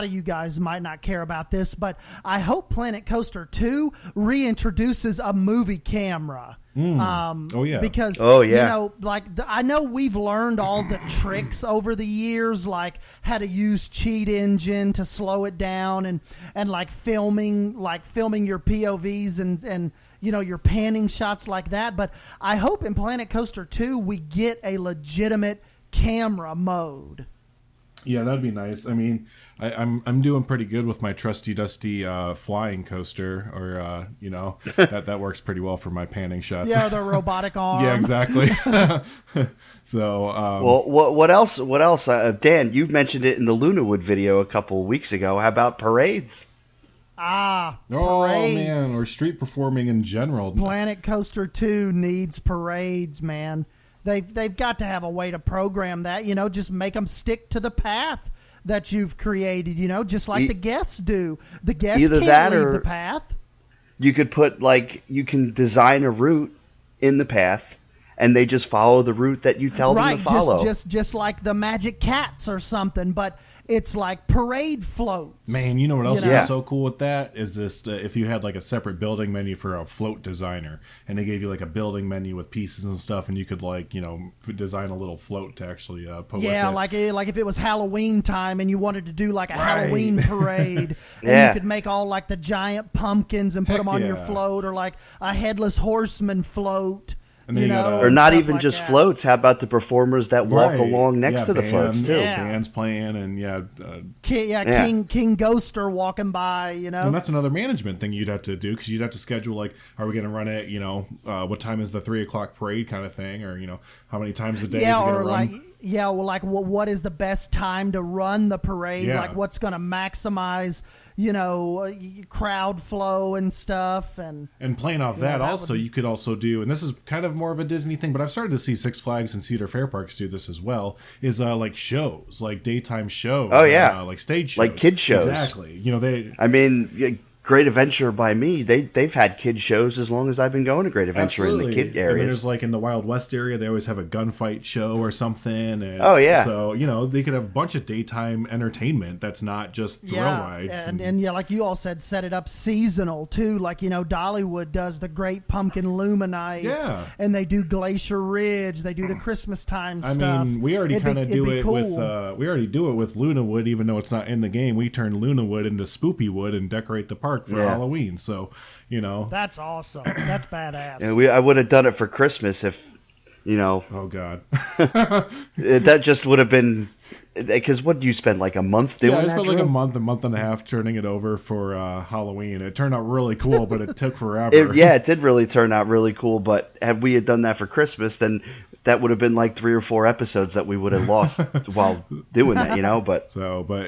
of you guys might not care about this, but I hope Planet Coaster 2 reintroduces a movie camera. Because I know we've learned all the tricks over the years, like how to use cheat engine to slow it down and like filming your POVs and your panning shots like that. But I hope in Planet Coaster 2 we get a legitimate camera mode. Yeah, that'd be nice. I mean, I'm doing pretty good with my trusty dusty flying coaster, or that works pretty well for my panning shots. Yeah, the robotic arm. Yeah, exactly. So, well, what else? Dan, you mentioned it in the Lunawood video a couple weeks ago. How about parades? Parades. Oh man, or street performing in general. Planet Coaster 2 needs parades, man. They've got to have a way to program that, just make them stick to the path that you've created, just like the guests do. The guests Either can't that leave or the path. You could put, you can design a route in the path, and they just follow the route that you tell them to follow. Just like the Magic Cats or something, but it's like parade floats. Man, you know what else is so cool with that? Is this if you had like a separate building menu for a float designer, and they gave you like a building menu with pieces and stuff, and you could design a little float to actually put with it. like if it was Halloween time and you wanted to do like a Halloween parade, and you could make all like the giant pumpkins and put them on your float, or like a headless horseman float. Or not even like just that. Floats. How about the performers that walk along next to the floats too? Bands playing and King Ghoster walking by. And that's another management thing you'd have to do, because you'd have to schedule like, are we going to run it? What time is the 3:00 parade kind of thing, or how many times a day is it going to run? What is the best time to run the parade? Yeah. Like what's going to maximize crowd flow and stuff, and playing off that also you could also do, and this is kind of more of a Disney thing, but I've started to see Six Flags and Cedar Fair parks do this as well, is like shows, like daytime shows. Oh, yeah. Like stage shows. Like kid shows. Exactly. You know, I mean, Great Adventure by me, they've had kid shows as long as I've been going to Great Adventure in the kid areas. And then there's like in the Wild West area, they always have a gunfight show or something. And oh, yeah. So, you know, they could have a bunch of daytime entertainment that's not just thrill rides. And yeah, like you all said, set it up seasonal too. Like, you know, Dollywood does the Great Pumpkin Luminates. Yeah. And they do Glacier Ridge. They do the Christmas time stuff. I mean, we already kind of do it cool. with we already do it with Lunawood, even though it's not in the game. We turn Lunawood into Spoopy Wood and decorate the park for Halloween. So, you know, that's awesome. That's badass. And I would have done it for Christmas if, you know. Oh God, that just would have been. Because what do you spend like a month doing? Yeah, I spent like a month and a half turning it over for Halloween. It turned out really cool, but it took forever. It did really turn out really cool. But had we had done that for Christmas, then that would have been like 3 or 4 episodes that we would have lost while doing that, you know. But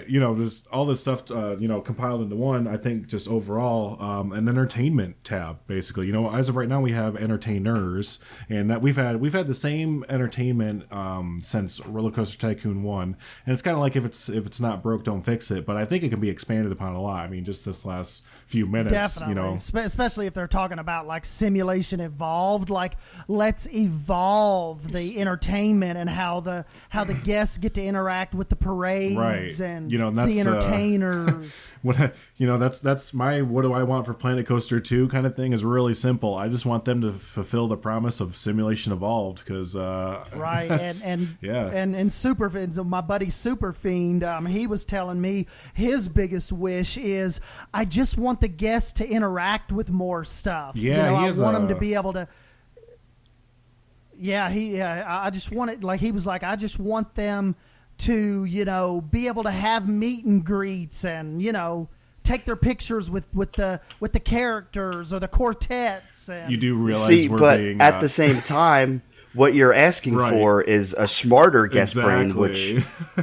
you know, just all this stuff, you know, compiled into one. I think just overall, an entertainment tab, basically. You know, as of right now, we have entertainers, and that we've had the same entertainment since Roller Coaster Tycoon 1. And it's kind of like if it's not broke, don't fix it. But I think it can be expanded upon a lot. I mean, just this last few minutes, definitely. You know, especially if they're talking about like simulation evolved. Like, let's evolve the entertainment and how the guests get to interact with the parades, right? And you know, and that's, the entertainers. You know, that's my what do I want for Planet Coaster 2 kind of thing is really simple. I just want them to fulfill the promise of simulation evolved because right and Super Fiends, my buddy Super Fiend, he was telling me his biggest wish is I just want the guests to interact with more stuff. Yeah, I want them to be able to. Yeah, I just want it. Like he was like, I just want them to, you know, be able to have meet and greets and, you know, take their pictures with the characters or the quartets. And you do realize but at the same time, what you're asking for is a smarter guest brain, which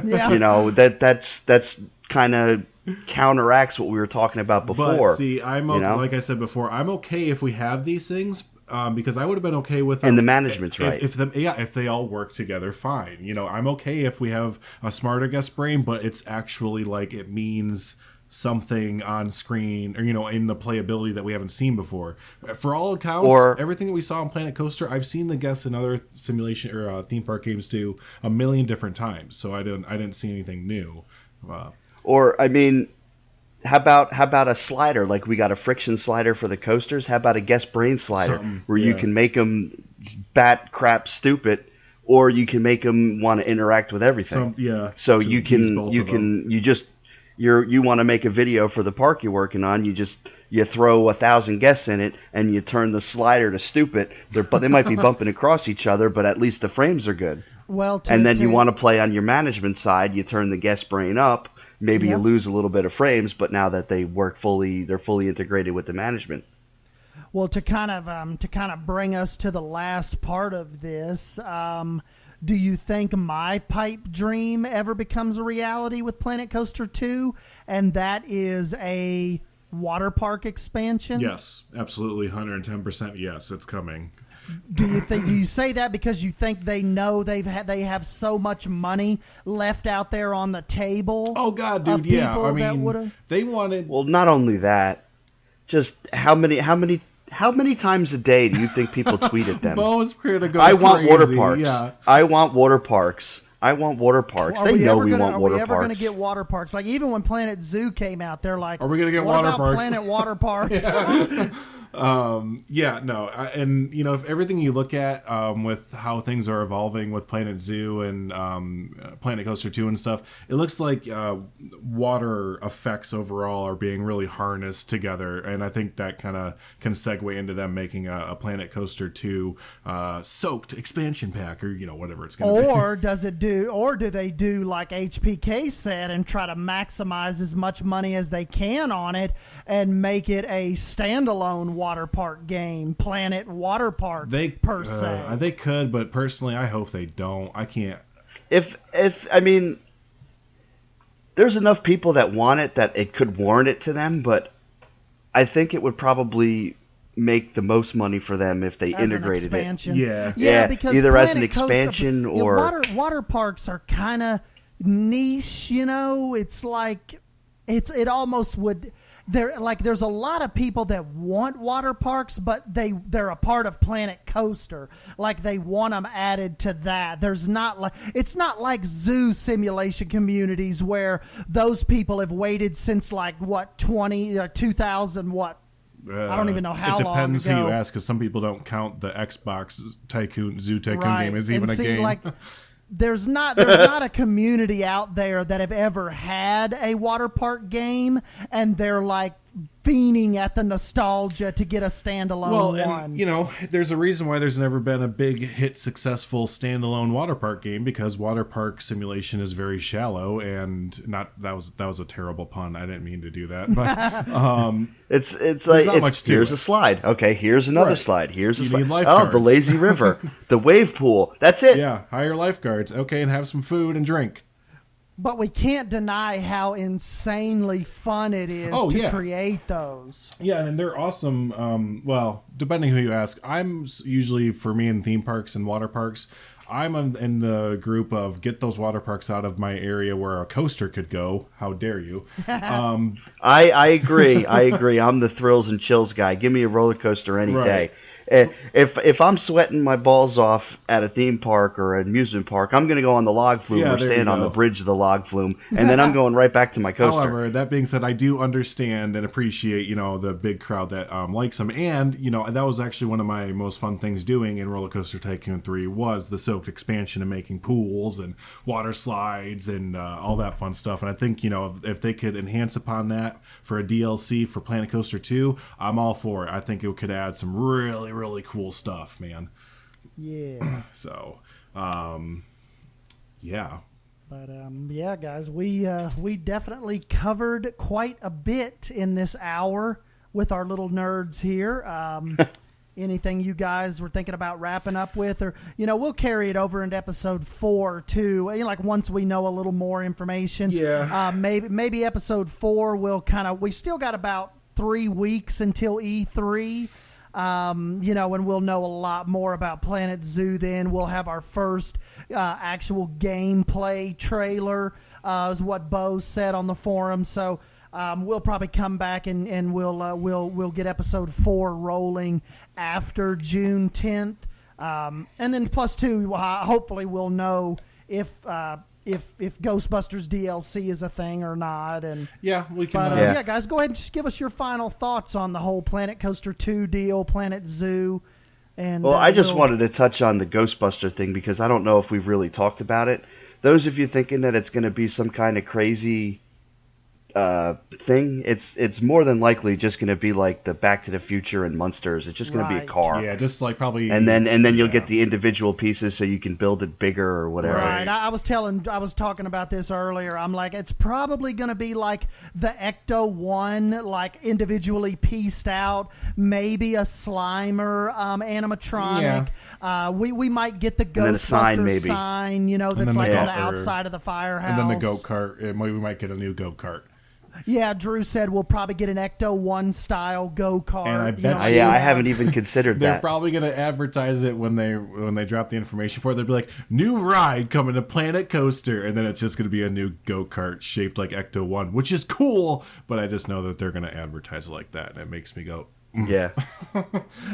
you know that's kind of counteracts what we were talking about before. But see, like I said before, I'm okay if we have these things. Because I would have been okay with them, and the management's right. If they all work together, fine. You know, I'm okay if we have a smarter guest brain, but it's actually like it means something on screen or, you know, in the playability that we haven't seen before. For all accounts, everything that we saw on Planet Coaster, I've seen the guests in other simulation or theme park games do a million different times. So I didn't see anything new. Or I mean, how about a slider? Like we got a friction slider for the coasters. How about a guest brain slider where you can make them bat crap stupid, or you can make them want to interact with everything. So you want to make a video for the park you're working on. You throw 1,000 guests in it and you turn the slider to stupid. They might be bumping across each other, but at least the frames are good. Well, you want to play on your management side. You turn the guest brain up. Maybe you lose a little bit of frames, but now that they work fully, they're fully integrated with the management. Well, to kind of bring us to the last part of this, do you think my pipe dream ever becomes a reality with Planet Coaster 2? And that is a water park expansion? Yes, absolutely, 110%. Yes, it's coming. Do you say that because you think they know they have so much money left out there on the table? Oh God, dude, yeah. I mean, they wanted. Well, not only that, just how many times a day do you think people tweet at them? Bo's critical. I want water parks. Yeah. I want water parks. I want water parks. They know we want water parks. Are we ever going to get water parks? Like even when Planet Zoo came out, they're like, "Are we going to get what water about parks? Planet Water Parks?" And you know, if everything you look at with how things are evolving with Planet Zoo and Planet Coaster 2 and stuff, it looks like water effects overall are being really harnessed together, and I think that kind of can segue into them making a Planet Coaster 2 soaked expansion pack, or, you know, whatever it's going to be. Or do they do like HPK said and try to maximize as much money as they can on it and make it a standalone water park game, Planet Water Park per se? They could, but personally, I hope they don't. I can't. If I mean, there's enough people that want it that it could warrant it to them, but I think it would probably make the most money for them if they as integrated an expansion. Yeah. Yeah, because either as an Planet Coaster- expansion or water parks are kind of niche. It's like it almost would. There's a lot of people that want water parks, but they're a part of Planet Coaster. Like they want them added to that. It's not like zoo simulation communities where those people have waited since 2000 what. I don't even know how long ago. It depends who you ask, because some people don't count the Xbox Zoo Tycoon game as even a game. There's not a community out there that have ever had a water park game, and they're like fiending at the nostalgia to get a standalone one. And, there's a reason why there's never been a big hit successful standalone water park game, because water park simulation is very shallow, and that was a terrible pun. I didn't mean to do that. But it's like here's a slide. Okay, here's another slide. Here's a slide. Lifeguards. The lazy river, the wave pool. That's it. Yeah, hire lifeguards. Okay, and have some food and drink. But we can't deny how insanely fun it is to create those. Yeah, and they're awesome. Well, depending who you ask, I'm usually, for me in theme parks and water parks, I'm in the group of get those water parks out of my area where a coaster could go. How dare you? I agree. I'm the thrills and chills guy. Give me a roller coaster any day. If I'm sweating my balls off at a theme park or an amusement park, I'm going to go on the log flume or stand on the bridge of the log flume, and then I'm going right back to my coaster. However, that being said, I do understand and appreciate, the big crowd that likes them. And, that was actually one of my most fun things doing in Roller Coaster Tycoon 3 was the soaked expansion and making pools and water slides and all that fun stuff. And I think, if they could enhance upon that for a DLC for Planet Coaster 2, I'm all for it. I think it could add some really cool stuff, man. Yeah. So, yeah. But yeah, guys, we definitely covered quite a bit in this hour with our little nerds here. Anything you guys were thinking about wrapping up with, or we'll carry it over into episode 4 too. Once we know a little more information. Yeah. Maybe episode 4 will we still got about 3 weeks until E3. And we'll know a lot more about Planet Zoo then. We'll have our first actual gameplay trailer, is what Bo said on the forum. So we'll probably come back and we'll get episode 4 rolling after June 10th. And then plus 2, hopefully we'll know if Ghostbusters DLC is a thing or not. And yeah, we can. But guys, go ahead and just give us your final thoughts on the whole Planet Coaster 2 deal, Planet Zoo. And I just wanted to touch on the Ghostbuster thing because I don't know if we've really talked about it. Those of you thinking that it's going to be some kind of crazy thing, it's more than likely just going to be like the Back to the Future and Munsters. It's just going to be a car. Yeah, just like probably. And then you'll get the individual pieces so you can build it bigger or whatever. Right. I was talking about this earlier. I'm like, it's probably going to be like the Ecto-1, like individually pieced out, maybe a Slimer animatronic. Yeah. We might get the Ghostbusters sign, that's like on the outside of the firehouse. And then the go-kart. We might get a new go-kart. Yeah, Drew said we'll probably get an Ecto-1 style go-kart. And I bet I haven't even considered they're that. Probably going to advertise it when they drop the information for it. They'll be like, new ride coming to Planet Coaster. And then it's just going to be a new go-kart shaped like Ecto-1, which is cool. But I just know that they're going to advertise it like that. And it makes me go, yeah.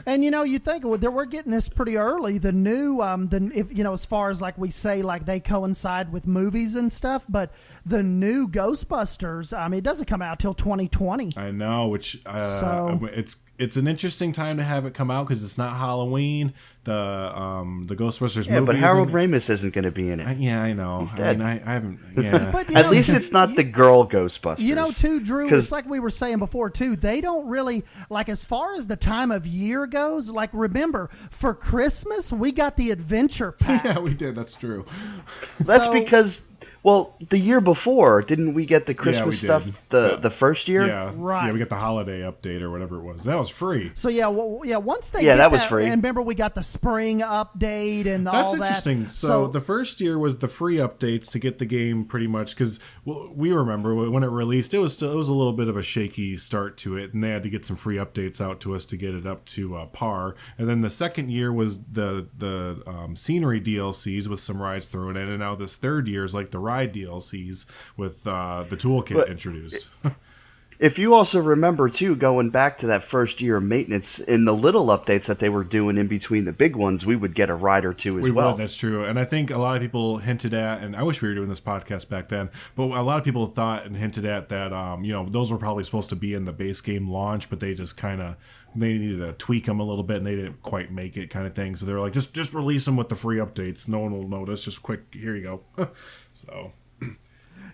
And you think we're getting this pretty early. The new as far as like we say, like they coincide with movies and stuff, but the new Ghostbusters, it doesn't come out till 2020. I know, which it's an interesting time to have it come out because it's not Halloween. The Ghostbusters movie. But Harold Ramis isn't going to be in it. I know. He's dead. I haven't. Yeah. But, at least it's not the girl Ghostbusters. Too, Drew. It's like we were saying before too. They don't really like as far as the time of year goes. Like remember, for Christmas we got the Adventure Pack. Yeah, we did. That's true. That's because Well, the year before, didn't we get the Christmas we stuff did. the first year? Yeah, Right. Yeah, we got the holiday update or whatever it was. That was free. So once they Yeah, get that was free. and remember we got the spring update and That's all that. interesting. So the first year was the free updates to get the game pretty much because we remember when it released, it was a little bit of a shaky start to it, and they had to get some free updates out to us to get it up to par. And then the second year was the scenery DLCs with some rides thrown in, and now this third year is like the ride DLCs with the toolkit introduced. If you also remember, too, going back to that first year of maintenance, in the little updates that they were doing in between the big ones, we would get a ride or two as well. That's true. And I think a lot of people hinted at, and I wish we were doing this podcast back then, but a lot of people thought and hinted at that, those were probably supposed to be in the base game launch, but they just they needed to tweak them a little bit, and they didn't quite make it kind of thing. So they were like, just release them with the free updates. No one will notice. Just quick, here you go. So...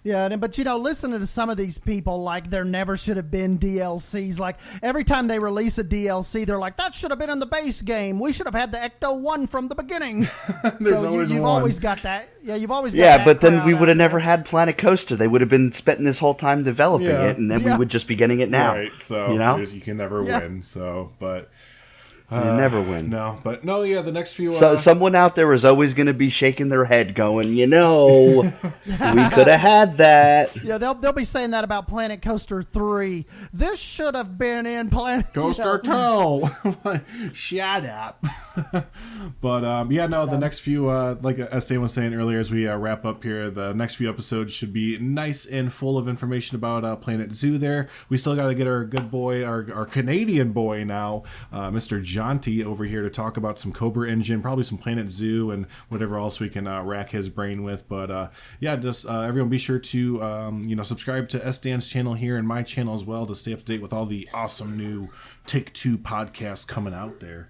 Yeah, but listening to some of these people, like there never should have been DLCs. Like every time they release a DLC, they're like, that should have been in the base game. We should have had the Ecto 1 from the beginning. So you've always got that. Yeah, you've always got that. Yeah, but then we would have there. never had Planet Coaster. They would have been spending this whole time developing it, and then we would just be getting it now. Right, so you can never win. So, but... You never win. The next few... So someone out there is always going to be shaking their head going, we could have had that. Yeah, they'll be saying that about Planet Coaster 3. This should have been in Planet... Coaster 2! Shut up. But, the next few, like Stan was saying earlier as we wrap up here, the next few episodes should be nice and full of information about Planet Zoo there. We still got to get our good boy, our Canadian boy now, Mr. Jonty over here to talk about some Cobra Engine, probably some Planet Zoo and whatever else we can rack his brain with. But everyone be sure to subscribe to Sdan's channel here and my channel as well to stay up to date with all the awesome new Take2 podcasts coming out there.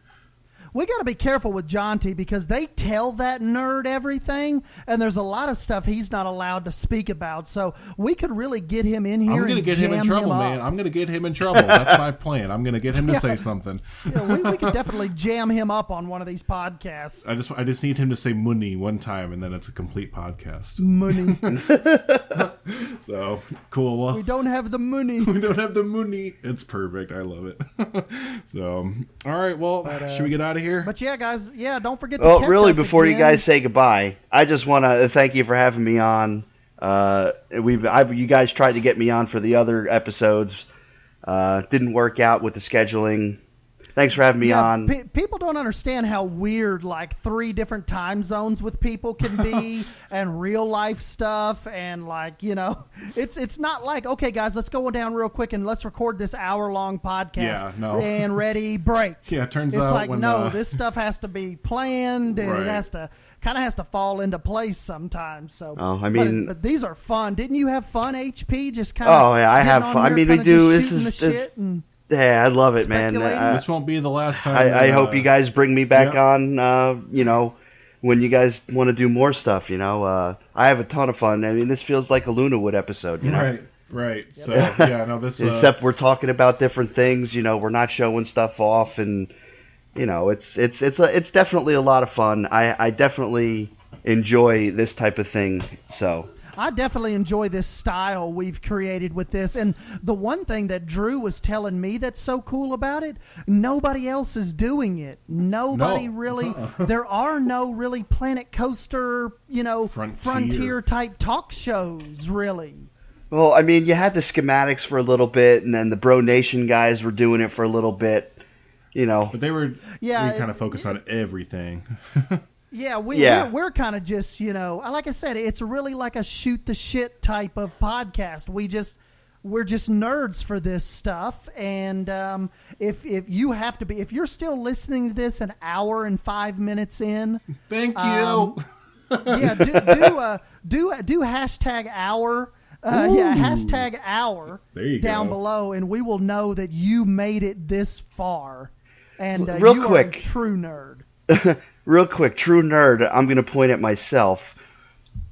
We got to be careful with John T because they tell that nerd everything, and there's a lot of stuff he's not allowed to speak about. So we could really get him in here. I'm going to get him in trouble, man. I'm going to get him in trouble. That's my plan. I'm going to get him to say something. Yeah, we could definitely jam him up on one of these podcasts. I just need him to say money one time, and then it's a complete podcast. Money. So cool. Well, we don't have the money. We don't have the money. It's perfect. I love it. So all right. Well, should we get out of here? But yeah, guys, don't forget to catch really, us before again. you guys say goodbye, I just want to thank you for having me on. You guys tried to get me on for the other episodes. Didn't work out with the scheduling. Thanks for having me on. People don't understand how weird like 3 different time zones with people can be and real life stuff and it's not like, okay guys, let's go down real quick and let's record this hour-long podcast. Yeah, no. And ready, break. Yeah, it turns out it's like when, this stuff has to be planned and right. it has to fall into place sometimes. So but these are fun. Didn't you have fun, HP? Just kind of I have fun. I mean, we do. Yeah, I love it, man. This won't be the last time. I hope you guys bring me back on, when you guys want to do more stuff, I have a ton of fun. I mean, this feels like a Luna Wood episode, Right. Yep. So, this... Except we're talking about different things, we're not showing stuff off, and, it's definitely a lot of fun. I definitely enjoy this type of thing, so... I definitely enjoy this style we've created with this. And the one thing that Drew was telling me that's so cool about it, nobody else is doing it. Nobody really, there are no really Planet Coaster, frontier type talk shows, really. Well, I mean, you had the schematics for a little bit, and then the Bro Nation guys were doing it for a little bit, But they were, we kind of focused on everything. Yeah, we're kind of just, like I said, it's really like a shoot the shit type of podcast. We're just nerds for this stuff, and if you're still listening to this an hour and 5 minutes in, thank you. Do hashtag hour. Hashtag hour down below, and we will know that you made it this far, and you are a true nerd. Real quick, true nerd, I'm going to point at myself.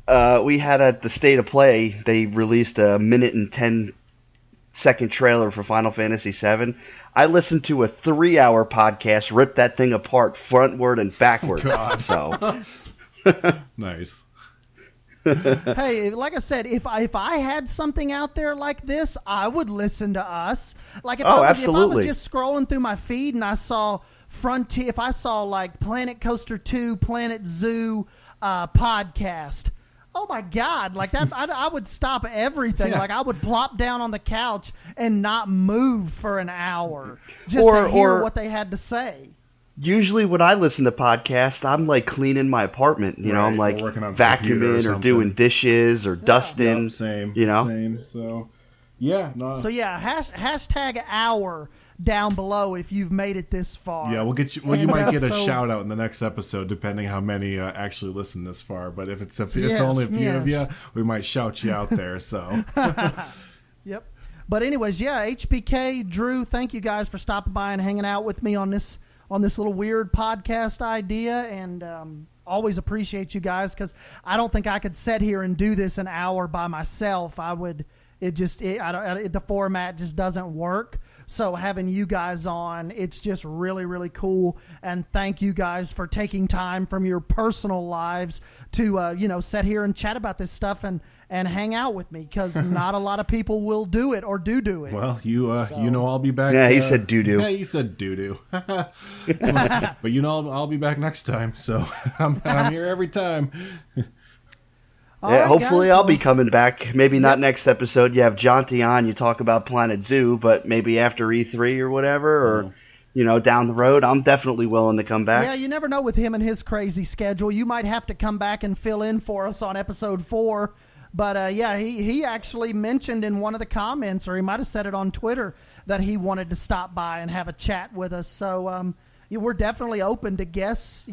We had at the State of Play, they released a 1 and 10-second trailer for Final Fantasy VII. I listened to a 3-hour podcast, ripped that thing apart frontward and backward. God. So. Nice. Hey, like I said, if I had something out there like this, I would listen to us. Like if I was just scrolling through my feed and I saw Frontier, if I saw like Planet Coaster 2, Planet Zoo podcast. Oh my God! Like that, I would stop everything. Yeah. Like I would plop down on the couch and not move for an hour just to hear what they had to say. Usually, when I listen to podcasts, I'm like cleaning my apartment. You know, I'm like vacuuming or doing dishes or dusting. Yep, same. You know, same. So, yeah. No. So yeah, hashtag hour down below if you've made it this far. Yeah, we'll get you. Well, you might get a shout out in the next episode, depending how many actually listen this far. But if it's only a few of you, we might shout you out there. So. Yep. But anyways, yeah, HBK, Drew, thank you guys for stopping by and hanging out with me on this little weird podcast idea, and always appreciate you guys because I don't think I could sit here and do this an hour by myself. I would. The format just doesn't work. So having you guys on, it's just really, really cool. And thank you guys for taking time from your personal lives to, sit here and chat about this stuff and hang out with me because not a lot of people will do it or do it. Well, I'll be back. Yeah, he said doo-doo. Yeah, he said doo-doo. But I'll be back next time. So I'm here every time. Yeah, hopefully I'll be coming back. Maybe not next episode. You have Jonty on. You talk about Planet Zoo, but maybe after E3 or whatever, or down the road. I'm definitely willing to come back. Yeah, you never know with him and his crazy schedule. You might have to come back and fill in for us on episode 4. But he actually mentioned in one of the comments, or he might have said it on Twitter, that he wanted to stop by and have a chat with us. So we're definitely open to guest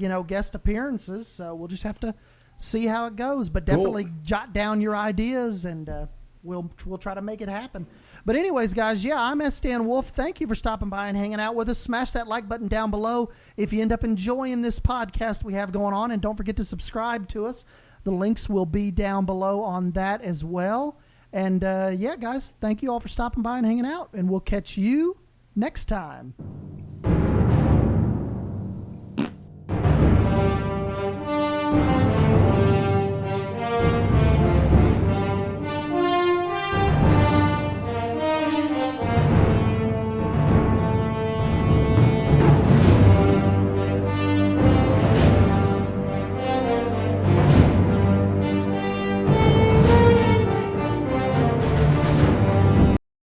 appearances. So we'll just have to see how it goes, but definitely jot down your ideas and we'll try to make it happen. But anyways, guys, I'm Sdanwolf. Thank you for stopping by and hanging out with us. Smash that like button down below if you end up enjoying this podcast we have going on, and don't forget to subscribe to us. The links will be down below on that as well. And guys, thank you all for stopping by and hanging out, and we'll catch you next time.